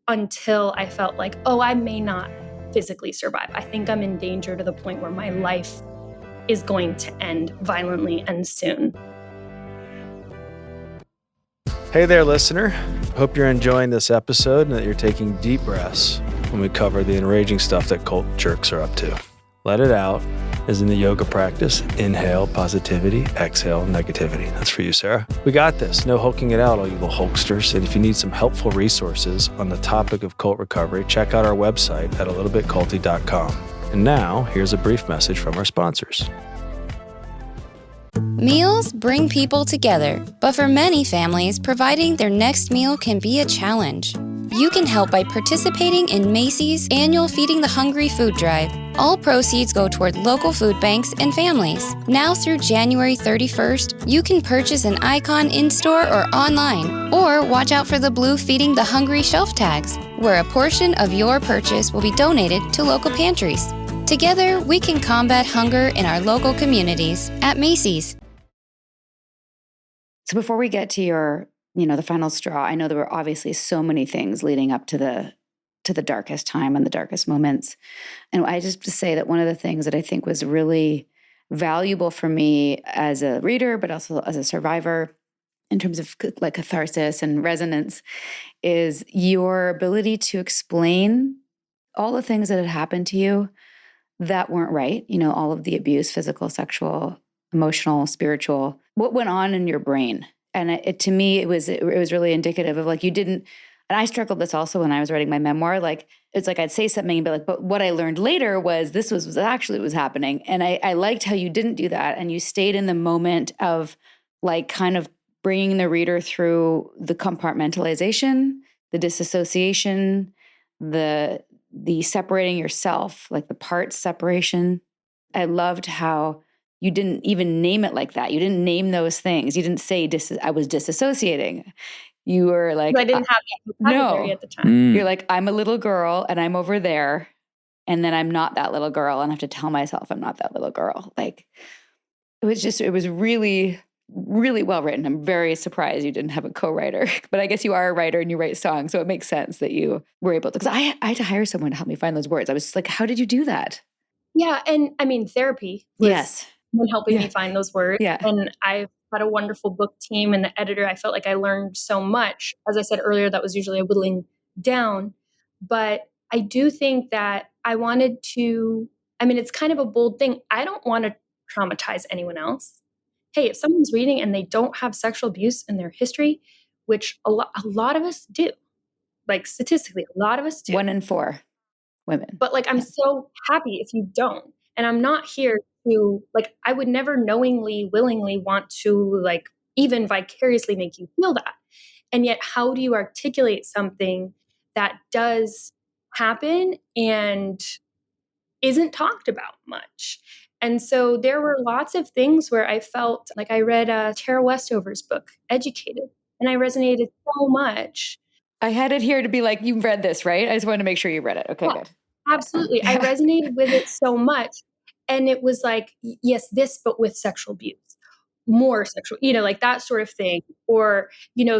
until I felt like, oh, I may not physically survive. I think I'm in danger to the point where my life is going to end violently and soon. Hey there, listener. Hope you're enjoying this episode and that you're taking deep breaths when we cover the enraging stuff that cult jerks are up to. Let it out, as in the yoga practice. Inhale positivity, exhale negativity. That's for you, Sarah. We got this. No hulking it out, all you little hulksters. And if you need some helpful resources on the topic of cult recovery, check out our website at alittlebitculty.com. And now, here's a brief message from our sponsors. Meals bring people together, but for many families, providing their next meal can be a challenge. You can help by participating in Macy's annual Feeding the Hungry food drive. All proceeds go toward local food banks and families. Now through January 31st, you can purchase an icon in-store or online, or watch out for the blue Feeding the Hungry shelf tags, where a portion of your purchase will be donated to local pantries. Together, we can combat hunger in our local communities at Macy's. So before we get to your, the final straw, I know there were obviously so many things leading up to the darkest time and the darkest moments. And I just to say that one of the things that I think was really valuable for me as a reader, but also as a survivor in terms of like catharsis and resonance, is your ability to explain all the things that had happened to you that weren't right. All of the abuse, physical, sexual, emotional, spiritual, what went on in your brain. And to me, it was really indicative of like, you didn't, and I struggled this also when I was writing my memoir. Like, it's like I'd say something and be like, but what I learned later was this was actually what was happening. And I liked how you didn't do that. And you stayed in the moment of like kind of bringing the reader through the compartmentalization, the disassociation, the separating yourself, like the parts separation. I loved how you didn't even name it like that. You didn't name those things. You didn't say I was disassociating. You were like, I didn't have that vocabulary at the time. You're like, I'm a little girl and I'm over there. And then I'm not that little girl. And I have to tell myself I'm not that little girl. Like, it was really, really well written. I'm very surprised you didn't have a co-writer, but I guess you are a writer and you write songs. So it makes sense that you were able to, because I had to hire someone to help me find those words. I was just like, how did you do that? Yeah. And I mean, therapy was Yes. helping me find those words. Yeah. And I've had a wonderful book team and the editor. I felt like I learned so much. As I said earlier, that was usually a whittling down. But I do think that I wanted to, it's kind of a bold thing. I don't want to traumatize anyone else. Hey, if someone's reading and they don't have sexual abuse in their history, which a lot of us do, like statistically, a lot of us do. 1 in 4 women. But like, I'm so happy if you don't. And I'm not here to, like, I would never knowingly, willingly want to, like, even vicariously make you feel that. And yet, how do you articulate something that does happen and isn't talked about much? And so there were lots of things where I felt like I read Tara Westover's book, Educated, and I resonated so much. I had it here to be like, you read this, right? I just wanted to make sure you read it. Okay, good. Absolutely. I resonated with it so much. And it was like, yes, this, but with sexual abuse, more sexual, like that sort of thing. Or,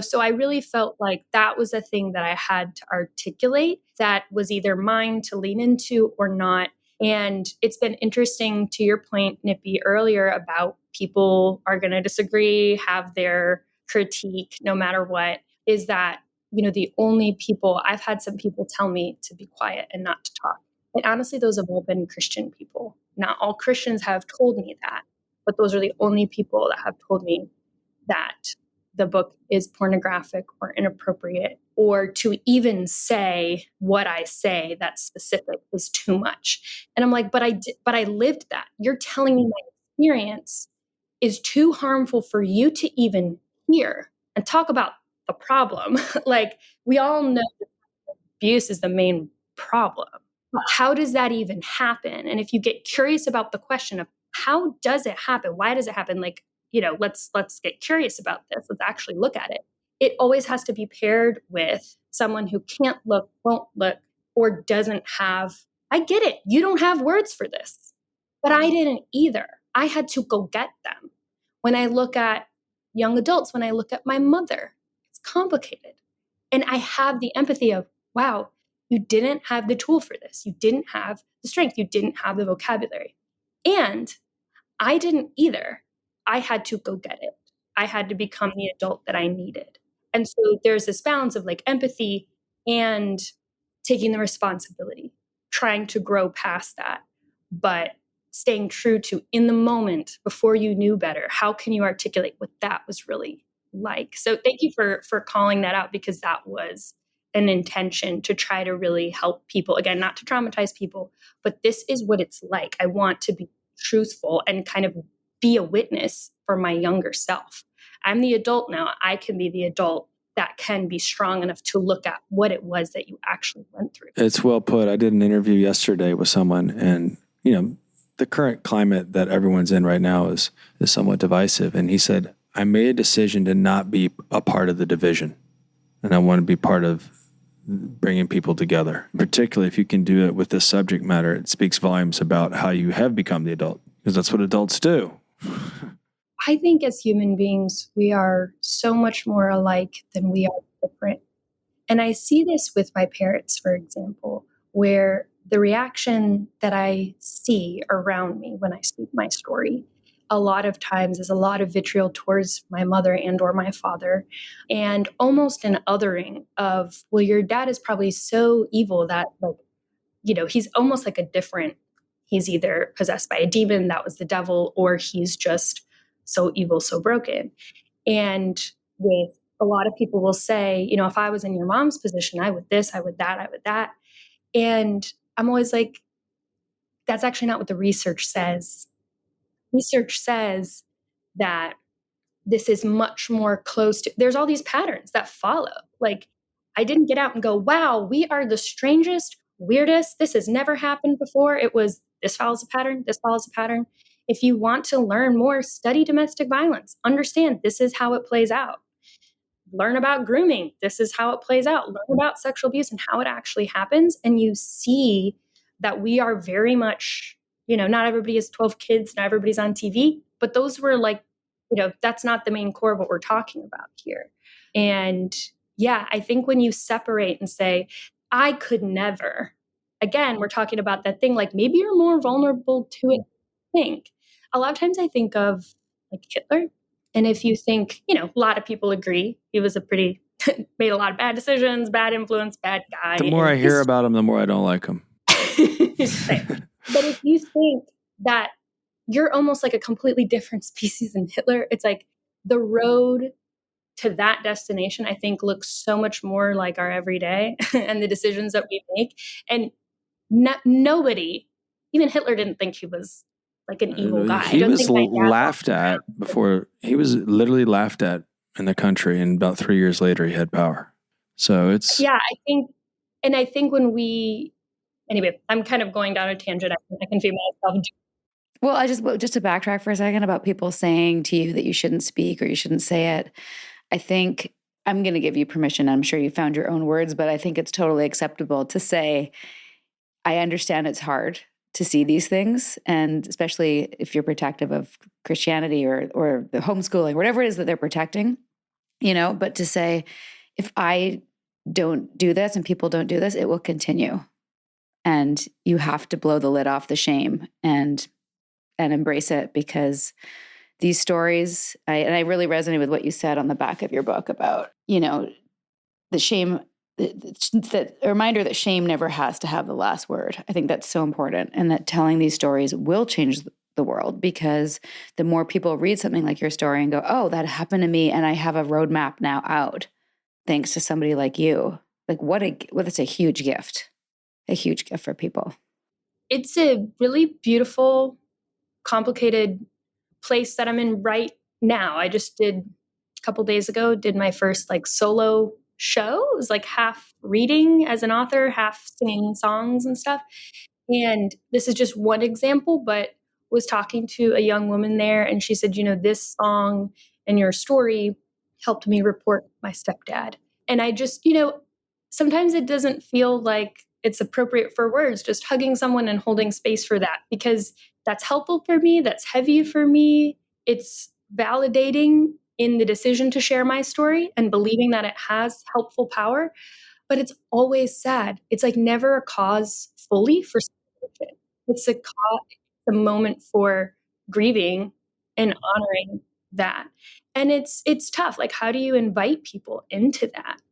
so I really felt like that was a thing that I had to articulate that was either mine to lean into or not. And it's been interesting, to your point, Nippy, earlier about people are going to disagree, have their critique, no matter what, is that, the only people, I've had some people tell me to be quiet and not to talk. And honestly, those have all been Christian people. Not all Christians have told me that, but those are the only people that have told me that the book is pornographic or inappropriate, or to even say what I say that's specific is too much. And I'm like, but I lived that. You're telling me my experience is too harmful for you to even hear and talk about the problem. Like, we all know that abuse is the main problem. How does that even happen? And if you get curious about the question of how does it happen? Why does it happen? Like, let's get curious about this. Let's actually look at it. It always has to be paired with someone who can't look, won't look, or doesn't have, I get it. You don't have words for this, But I didn't either. I had to go get them. When I look at young adults, when I look at my mother, it's complicated. And I have the empathy of, wow, you didn't have the tool for this. You didn't have the strength. You didn't have the vocabulary. And I didn't either. I had to go get it. I had to become the adult that I needed. And so there's this balance of like empathy and taking the responsibility, trying to grow past that, but staying true to in the moment before you knew better. How can you articulate what that was really like? So thank you for calling that out, because that was an intention to try to really help people. Again, not to traumatize people, but this is what it's like. I want to be truthful and kind of be a witness for my younger self. I'm the adult now. I can be the adult that can be strong enough to look at what it was that you actually went through. It's well put. I did an interview yesterday with someone, and the current climate that everyone's in right now is somewhat divisive. And he said, I made a decision to not be a part of the division, and I want to be part of bringing people together. Particularly if you can do it with this subject matter, it speaks volumes about how you have become the adult, because that's what adults do. I think as human beings, we are so much more alike than we are different. And I see this with my parents, for example, where the reaction that I see around me when I speak my story, a lot of times is a lot of vitriol towards my mother and or my father, and almost an othering of, well, your dad is probably so evil that, like, he's almost like he's either possessed by a demon, that was the devil, or he's just so evil, so broken. And with a lot of people will say, if I was in your mom's position, I would this, I would that, I would that. And I'm always like, that's actually not what the research says. Research says that this is much more close to, there's all these patterns that follow. Like, I didn't get out and go, wow, we are the strangest, weirdest, this has never happened before. It was, this follows a pattern, this follows a pattern. If you want to learn more, study domestic violence. Understand this is how it plays out. Learn about grooming. This is how it plays out. Learn about sexual abuse and how it actually happens. And you see that we are very much, not everybody has 12 kids, not everybody's on TV, but those were like, that's not the main core of what we're talking about here. And yeah, I think when you separate and say, I could never, again, we're talking about that thing, like maybe you're more vulnerable to it. A lot of times I think of like Hitler. And if you think, a lot of people agree he was made a lot of bad decisions, bad influence, bad guy. The more I hear about him, the more I don't like him. But if you think that you're almost like a completely different species than Hitler, it's like the road to that destination, I think, looks so much more like our everyday and the decisions that we make. And nobody, even Hitler, didn't think he was like an evil guy. He was laughed at before. He was literally laughed at in the country, and about 3 years later, he had power. So it's I think when we, anyway, I'm kind of going down a tangent. I can feel myself. Well, just to backtrack for a second about people saying to you that you shouldn't speak or you shouldn't say it. I think I'm going to give you permission. I'm sure you found your own words, but I think it's totally acceptable to say, I understand it's hard to see these things, and especially if you're protective of Christianity or the homeschooling, whatever it is that they're protecting, but to say, if I don't do this and people don't do this, it will continue. And you have to blow the lid off the shame and embrace it, because these stories, I really resonate with what you said on the back of your book about, the shame, the reminder that shame never has to have the last word. I think that's so important, and that telling these stories will change the world, because the more people read something like your story and go, oh, that happened to me, and I have a roadmap now out, thanks to somebody like you. Like it's a huge gift for people. It's a really beautiful, complicated place that I'm in right now. I just a couple days ago, did my first like solo show. It was like half reading as an author, half singing songs and stuff. And this is just one example, but was talking to a young woman there, and she said, this song and your story helped me report my stepdad. And I just, sometimes it doesn't feel like it's appropriate for words, just hugging someone and holding space for that, because that's helpful for me. That's heavy for me. It's validating in the decision to share my story and believing that it has helpful power. But it's always sad. It's like never a cause fully for celebration. It's a moment for grieving and honoring that. And it's tough. Like, how do you invite people into that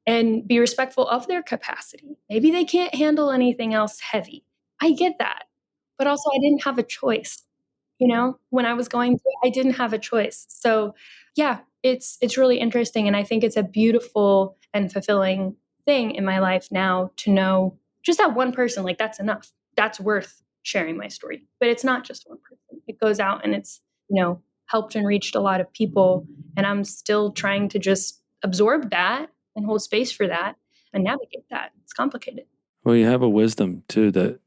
and be respectful of their capacity? Maybe they can't handle anything else heavy. I get that. But also I didn't have a choice. When I was going through it, I didn't have a choice. So yeah, it's really interesting. And I think it's a beautiful and fulfilling thing in my life now to know just that one person, like, that's enough. That's worth sharing my story. But it's not just one person. It goes out and it's, helped and reached a lot of people. And I'm still trying to just absorb that and hold space for that and navigate that. It's complicated. Well, you have a wisdom too that,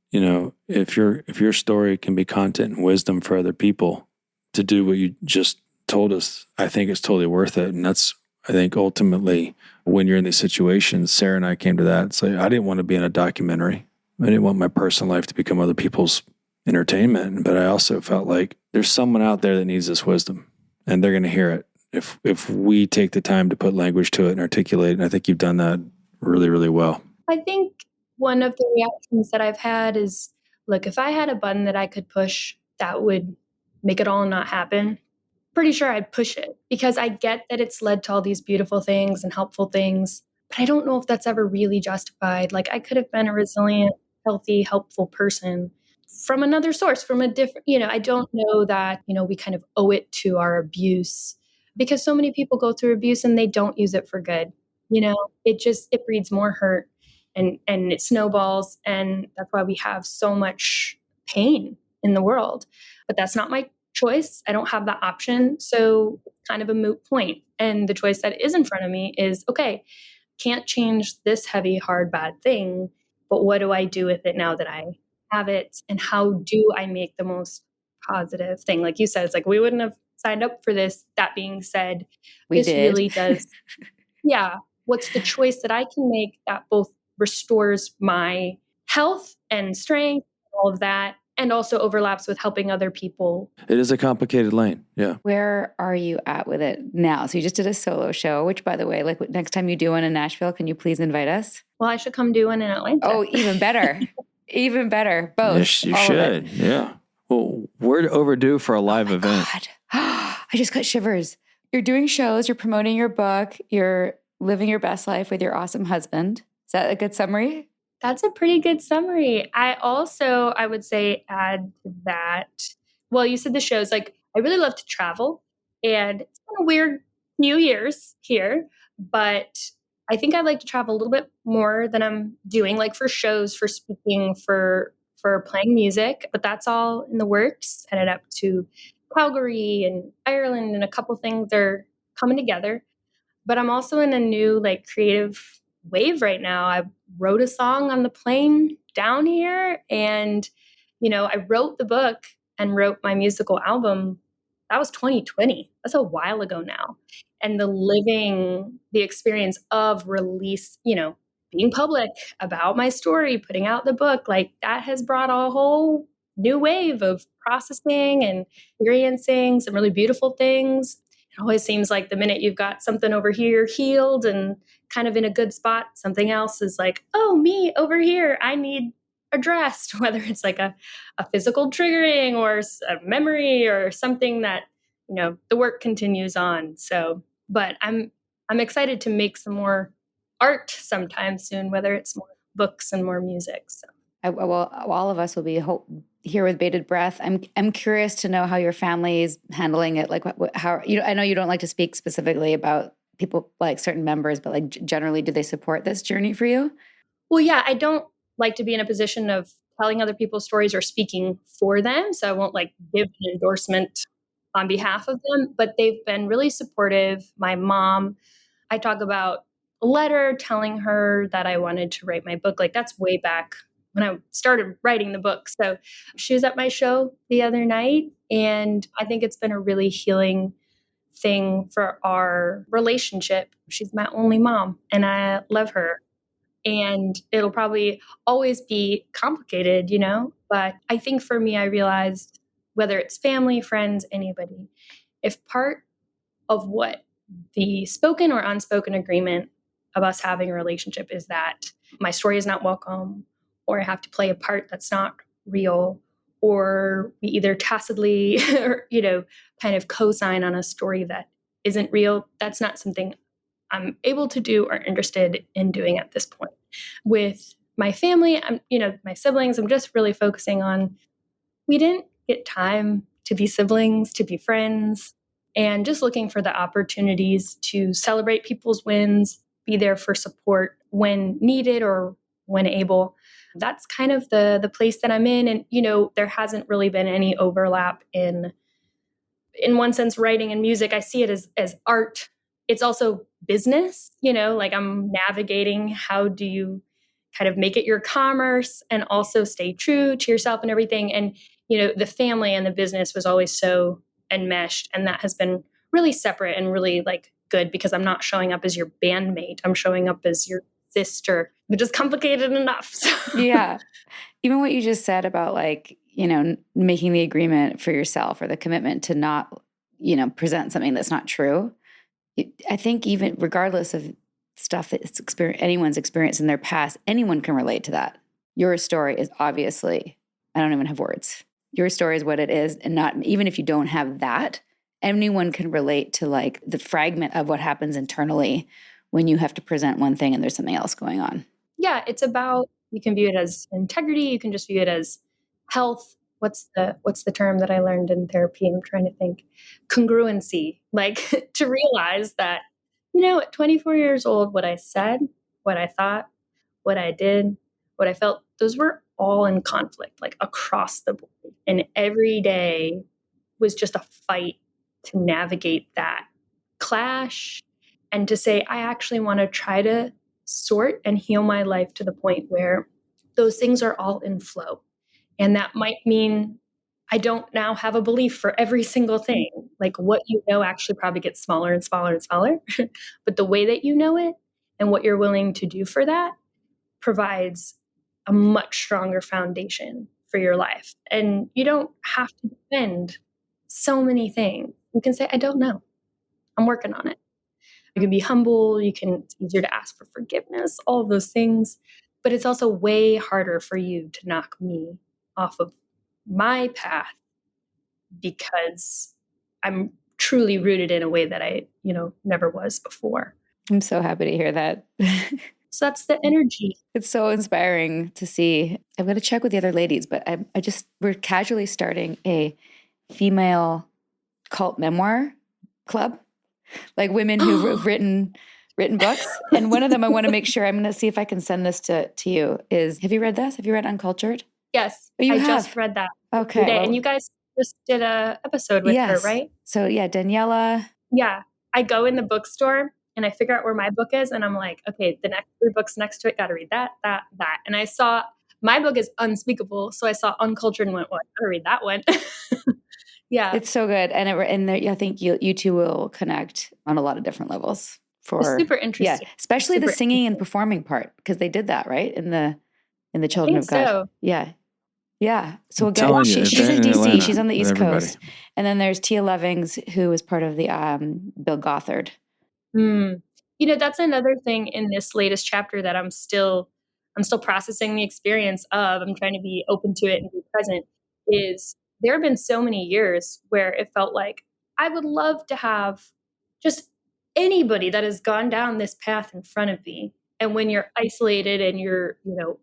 if your story can be content and wisdom for other people to do what you just told us, I think it's totally worth it. And that's, I think, ultimately when you're in these situations, Sarah and I came to that. So I didn't want to be in a documentary. I didn't want my personal life to become other people's entertainment. But I also felt like there's someone out there that needs this wisdom and they're going to hear it if we take the time to put language to it and articulate it. And I think you've done that really, really well. I think one of the reactions that I've had is, look, if I had a button that I could push that would make it all not happen, pretty sure I'd push it, because I get that it's led to all these beautiful things and helpful things, but I don't know if that's ever really justified. Like, I could have been a resilient, healthy, helpful person from another source, from a different, I don't know that, we kind of owe it to our abuse, because so many people go through abuse and they don't use it for good. It breeds more hurt and it snowballs. And that's why we have so much pain in the world. But that's not my choice. I don't have that option. So it's kind of a moot point. And the choice that is in front of me is, okay, can't change this heavy, hard, bad thing, but what do I do with it now that I have it? And how do I make the most positive thing? Like you said, it's like, we wouldn't have signed up for this. That being said, this really does. Yeah. What's the choice that I can make that both restores my health and strength, all of that, and also overlaps with helping other people? It is a complicated lane. Yeah. Where are you at with it now? So you just did a solo show, which, by the way, like, next time you do one in Nashville, can you please invite us? Well, I should come do one in Atlanta. Oh, even better. Even better. Both. Yes, you all of should. it. Yeah. Well, we're overdue for a live event. God. I just got shivers. You're doing shows, you're promoting your book, you're living your best life with your awesome husband. Is that a good summary? That's a pretty good summary. I would say, add to that. Well, you said the shows, like, I really love to travel, and it's been a weird few years here, but I think I'd like to travel a little bit more than I'm doing, like for shows, for speaking, for playing music, but that's all in the works. Headed up to Calgary and Ireland, and a couple things are coming together. But I'm also in a new, like, creative wave right now. I wrote a song on the plane down here, and I wrote the book and wrote my musical album. That was 2020. That's a while ago now. And the experience of release, being public about my story, putting out the book, like, that has brought a whole new wave of processing and experiencing some really beautiful things. It always seems like the minute you've got something over here healed and kind of in a good spot, something else is like, oh, me over here, I need addressed, whether it's like a physical triggering or a memory or something that, the work continues on. So, but I'm excited to make some more art sometime soon, whether it's more books and more music. So, Well, all of us will be here with bated breath. I'm curious to know how your family is handling it. Like, how I know you don't like to speak specifically about people, like certain members, but like generally, do they support this journey for you? Well, yeah, I don't like to be in a position of telling other people's stories or speaking for them, so I won't like give an endorsement on behalf of them. But they've been really supportive. My mom, I talk about a letter telling her that I wanted to write my book. Like, that's way back when I started writing the book. So she was at my show the other night, and I think it's been a really healing thing for our relationship. She's my only mom, and I love her. and it'll probably always be complicated, you know? But I think for me, I realized whether it's family, friends, anybody, if part of what the spoken or unspoken agreement of us having a relationship is that my story is not welcome, or I have to play a part that's not real, or we either tacitly or, kind of co-sign on a story that isn't real, that's not something I'm able to do or interested in doing at this point. With my family, my siblings, I'm just really focusing on, we didn't get time to be siblings, to be friends, and just looking for the opportunities to celebrate people's wins, be there for support when needed or when able. That's kind of the place that I'm in. And, there hasn't really been any overlap in one sense, writing and music. I see it as art. It's also business, like I'm navigating how do you kind of make it your commerce and also stay true to yourself and everything. And, the family and the business was always so enmeshed. And that has been really separate and really like good, because I'm not showing up as your bandmate. I'm showing up as your sister, which is complicated enough. So. Yeah. Even what you just said about like, making the agreement for yourself or the commitment to not, present something that's not true. I think even regardless of stuff that's anyone's experienced in their past, anyone can relate to that. Your story is obviously, I don't even have words. Your story is what it is. And not, even if you don't have that, anyone can relate to like the fragment of what happens internally when you have to present one thing and there's something else going on. Yeah, it's about, you can view it as integrity. You can just view it as health. What's the term that I learned in therapy? I'm trying to think. Congruency, like to realize that, at 24 years old, what I said, what I thought, what I did, what I felt, those were all in conflict, like across the board. And every day was just a fight to navigate that clash and to say, I actually want to try to sort and heal my life to the point where those things are all in flow. And that might mean I don't now have a belief for every single thing. Like what actually probably gets smaller and smaller and smaller. But the way that you know it and what you're willing to do for that provides a much stronger foundation for your life. And you don't have to defend so many things. You can say, I don't know. I'm working on it. You can be humble. It's easier to ask for forgiveness, all of those things. But it's also way harder for you to knock me off of my path because I'm truly rooted in a way that I, never was before. I'm so happy to hear that. So that's the energy. It's so inspiring to see. I'm going to check with the other ladies, but we're casually starting a female cult memoir club, like women who've written books. And one of them, I want to make sure, I'm going to see if I can send this to you, is, have you read this? Have you read Uncultured? Yes, Oh, I just read that. Okay. Today. And you guys just did a episode with her, right? So yeah, Daniela. Yeah. I go in the bookstore and I figure out where my book is. And I'm like, okay, the next 3 books next to it, got to read that. And I saw, my book is Unspeakable. So I saw Uncultured and went, well, I got to read that one. Yeah. It's so good. And I think you two will connect on a lot of different levels. It's super interesting. Yeah, especially the singing and performing part, because they did that, right? In the Children of God. So. Yeah. Yeah. So I'm again, telling you, she's in in DC. Atlanta She's on the with East everybody. Coast. And then there's Tia Levings, who was part of the Bill Gothard. That's another thing in this latest chapter that I'm still processing the experience of. I'm trying to be open to it and be present. Is there have been so many years where it felt like I would love to have just anybody that has gone down this path in front of me. And when you're isolated and your,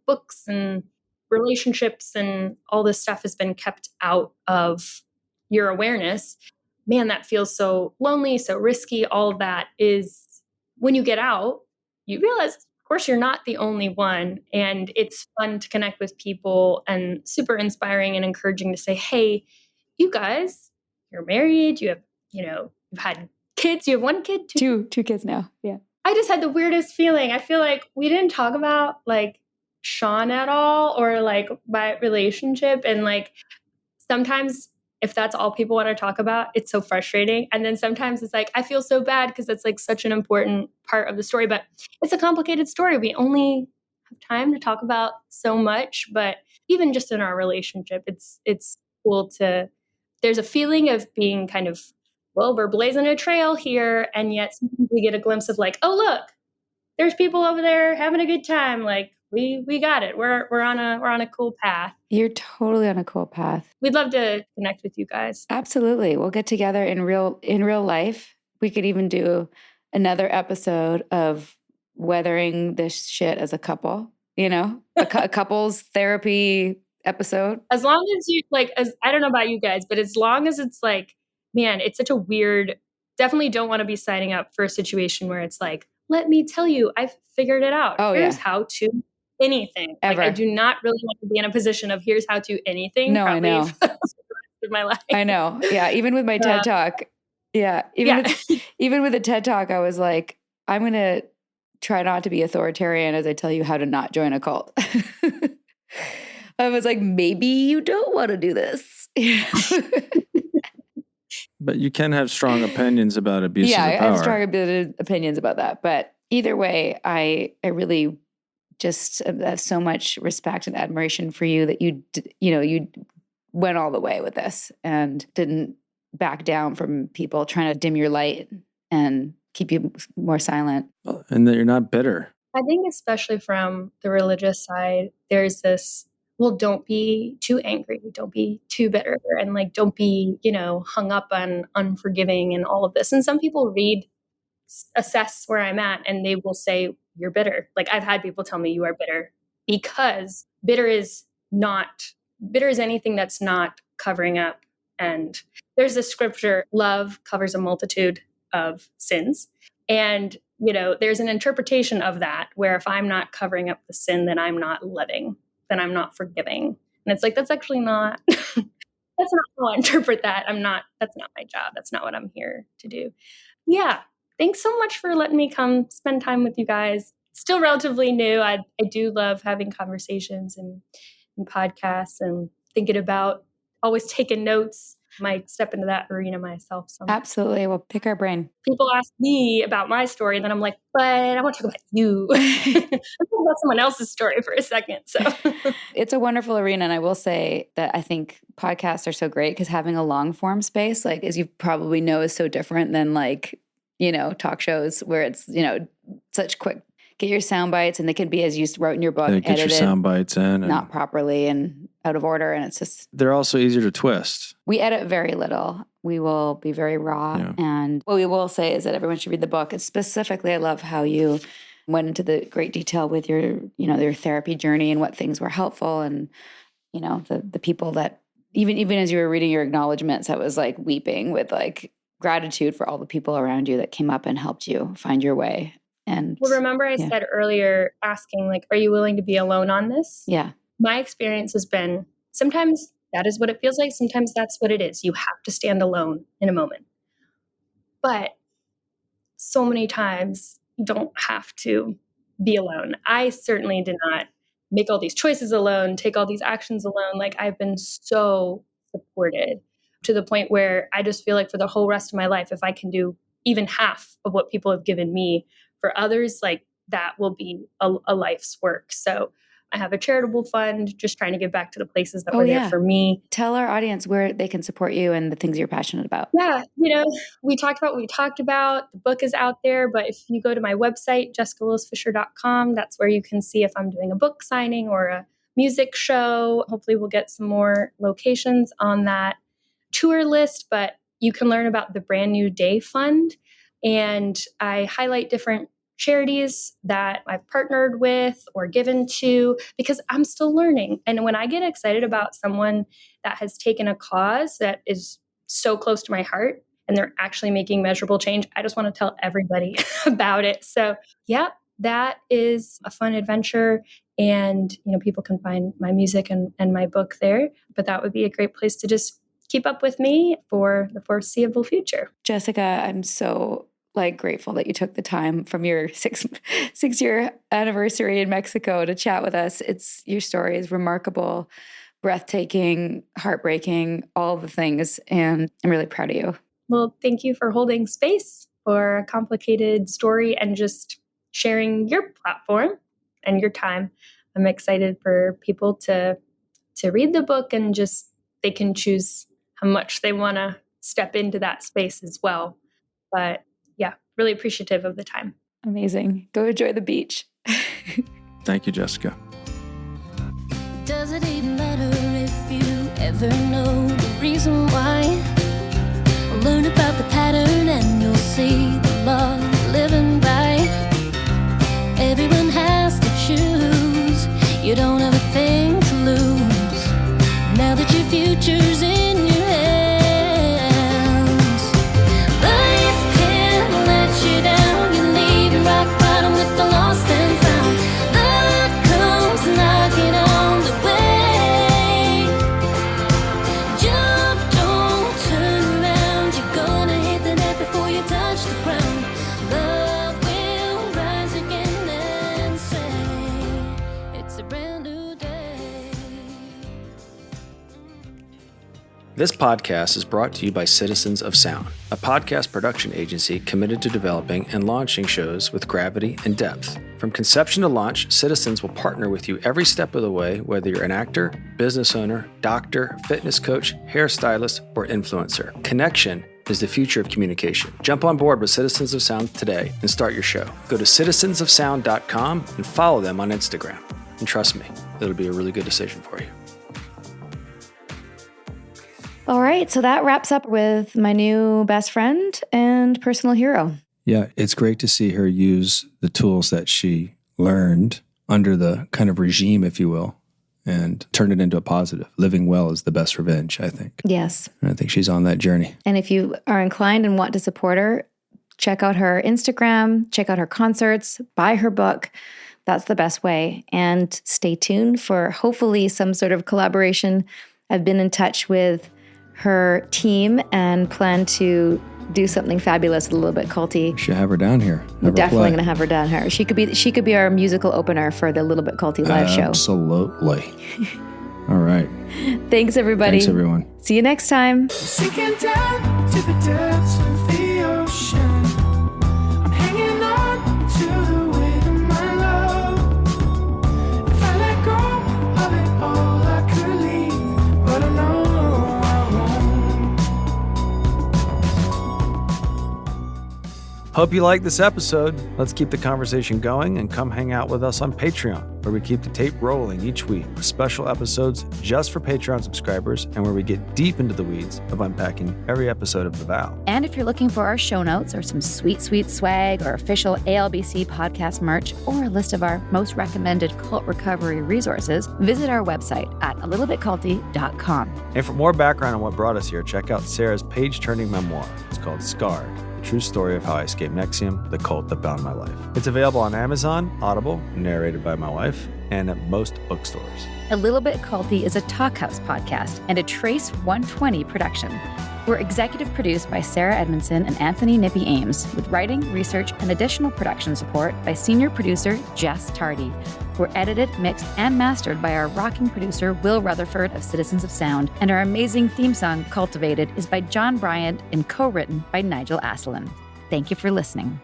books and relationships and all this stuff has been kept out of your awareness, man, that feels so lonely, so risky. All of that is, when you get out, you realize, of course, you're not the only one. And it's fun to connect with people and super inspiring and encouraging to say, hey, you guys, you're married, you have, you've had kids, you have 1 kid, 2 Two kids now. Yeah. I just had the weirdest feeling. I feel like we didn't talk about like Sean at all, or like my relationship. And like sometimes if that's all people want to talk about, it's so frustrating. And then sometimes it's like, I feel so bad because that's like such an important part of the story, but it's a complicated story. We only have time to talk about so much, but even just in our relationship, it's cool to, there's a feeling of being kind of, well, we're blazing a trail here, and yet sometimes we get a glimpse of like, oh, look, there's people over there having a good time. Like we got it. We're on a cool path. You're totally on a cool path. We'd love to connect with you guys. Absolutely. We'll get together in real life. We could even do another episode of weathering this shit as a couple, a couples therapy episode. As long as you as I don't know about you guys, but as long as it's like, man, it's such a weird, definitely don't want to be signing up for a situation where it's like, let me tell you, I've figured it out. Oh, Here's yeah. how to anything. Ever. Like, I do not really want to be in a position of here's how to anything. No, I probably know. for the rest of my life. I know. Yeah. Even with my TED Talk. Yeah. Even with the TED Talk, I was like, I'm going to try not to be authoritarian as I tell you how to not join a cult. I was like, maybe you don't want to do this. But you can have strong opinions about abuse Yeah, of I power. have strong opinions about that. But either way, I really just have so much respect and admiration for you that you went all the way with this and didn't back down from people trying to dim your light and keep you more silent. And that you're not bitter. I think especially from the religious side, there's this, well, don't be too angry, don't be too bitter, and like don't be, hung up on unforgiving and all of this. And some people assess where I'm at, and they will say, you're bitter. Like I've had people tell me you are bitter, because bitter is anything that's not covering up. And there's this scripture, love covers a multitude of sins. And there's an interpretation of that where if I'm not covering up the sin, then I'm not loving, then I'm not forgiving. And it's like, that's actually not, that's not how I interpret that. That's not my job. That's not what I'm here to do. Yeah. Thanks so much for letting me come spend time with you guys. Still relatively new. I do love having conversations and podcasts and thinking about, always taking notes. Might step into that arena myself. So Absolutely. We'll pick our brain. people ask me about my story, and then I'm like, but I want to talk about you. Let's talk about someone else's story for a second. So It's a wonderful arena. And I will say that I think podcasts are so great because having a long form space, like as you probably know, is so different than talk shows where it's, such quick, get your sound bites and they can be as you wrote in your book, Get your edited, sound bites in. And not properly and out of order. And it's just, they're also easier to twist. we edit very little. We will be very raw. Yeah. And what we will say is that everyone should read the book. It's specifically, I love how you went into the great detail with your, your therapy journey and what things were helpful. And, the people that even as you were reading your acknowledgments, I was like weeping with like gratitude for all the people around you that came up and helped you find your way. And well, remember I said earlier, asking like, are you willing to be alone on this? yeah, My experience has been sometimes that is what it feels like. Sometimes that's what it is. You have to stand alone in a moment. But so many times you don't have to be alone. I certainly did not make all these choices alone, take all these actions alone. Like I've been so supported to the point where I just feel like for the whole rest of my life, if I can do even half of what people have given me for others, like that will be a life's work. So I have a charitable fund, just trying to give back to the places that were there for me. Tell our audience where they can support you and the things you're passionate about. Yeah, we talked about what we talked about. The book is out there, but if you go to my website, jessicawillisfisher.com, that's where you can see if I'm doing a book signing or a music show. Hopefully we'll get some more locations on that tour list, but you can learn about the Brand New Day Fund. And I highlight different charities that I've partnered with or given to because I'm still learning. And when I get excited about someone that has taken a cause that is so close to my heart and they're actually making measurable change, I just want to tell everybody about it. So yeah, that is a fun adventure. And, people can find my music and my book there, but that would be a great place to just keep up with me for the foreseeable future. Jessica, I'm so grateful that you took the time from your 6-year anniversary in Mexico to chat with us. Your story is remarkable, breathtaking, heartbreaking, all the things. And I'm really proud of you. Well, thank you for holding space for a complicated story and just sharing your platform and your time. I'm excited for people to read the book, and just they can choose how much they want to step into that space as well. But yeah, really appreciative of the time. Amazing. Go enjoy the beach. Thank you, Jessica. Does it even matter if you ever know the reason why? Learn about the pattern and you'll see the law living by. Everyone has to choose. You don't have a thing to lose. Now that your future's in your hands, life can't let you down. You leave your rock bottom with the lost and found. Luck comes knocking on the way. Jump, don't turn around. You're gonna hit the net before you touch the ground. Love will rise again and say it's a brand new day. This podcast is brought to you by Citizens of Sound, a podcast production agency committed to developing and launching shows with gravity and depth. From conception to launch, Citizens will partner with you every step of the way, whether you're an actor, business owner, doctor, fitness coach, hairstylist, or influencer. Connection is the future of communication. Jump on board with Citizens of Sound today and start your show. Go to citizensofsound.com and follow them on Instagram. And trust me, it'll be a really good decision for you. All right. So that wraps up with my new best friend and personal hero. Yeah, it's great to see her use the tools that she learned under the kind of regime, if you will, and turn it into a positive. Living well is the best revenge, I think. Yes. And I think she's on that journey. And if you are inclined and want to support her, check out her Instagram, check out her concerts, buy her book. That's the best way. And stay tuned for hopefully some sort of collaboration. I've been in touch with her team and plan to do something fabulous with A Little Bit Culty. Should have her down here. We're definitely going to have her down here. She could be our musical opener for the Little Bit Culty live show. Absolutely. All right. Thanks, everybody. Thanks, everyone. See you next time. Sinking down to the depths of the ocean. I'm hanging on to the weight of my love. If I let go of it all, I could leave, but I know I won't. Hope you liked this episode. Let's keep the conversation going and come hang out with us on Patreon, where we keep the tape rolling each week with special episodes just for Patreon subscribers and where we get deep into the weeds of unpacking every episode of The Vow. And if you're looking for our show notes or some sweet, sweet swag or official ALBC podcast merch or a list of our most recommended cult recovery resources, visit our website at alittlebitculty.com. And for more background on what brought us here, check out Sarah's page-turning memoir. It's called Scarred, the true story of how I escaped NXIVM, the cult that bound my life. It's available on Amazon, Audible, narrated by my wife, and at most bookstores. A Little Bit Culty is a Talkhouse podcast and a Trace 120 production. We're executive produced by Sarah Edmondson and Anthony Nippy Ames, with writing, research, and additional production support by senior producer Jess Tardy. We're edited, mixed, and mastered by our rocking producer Will Rutherford of Citizens of Sound, and our amazing theme song, Cultivated, is by John Bryant and co-written by Nigel Asselin. Thank you for listening.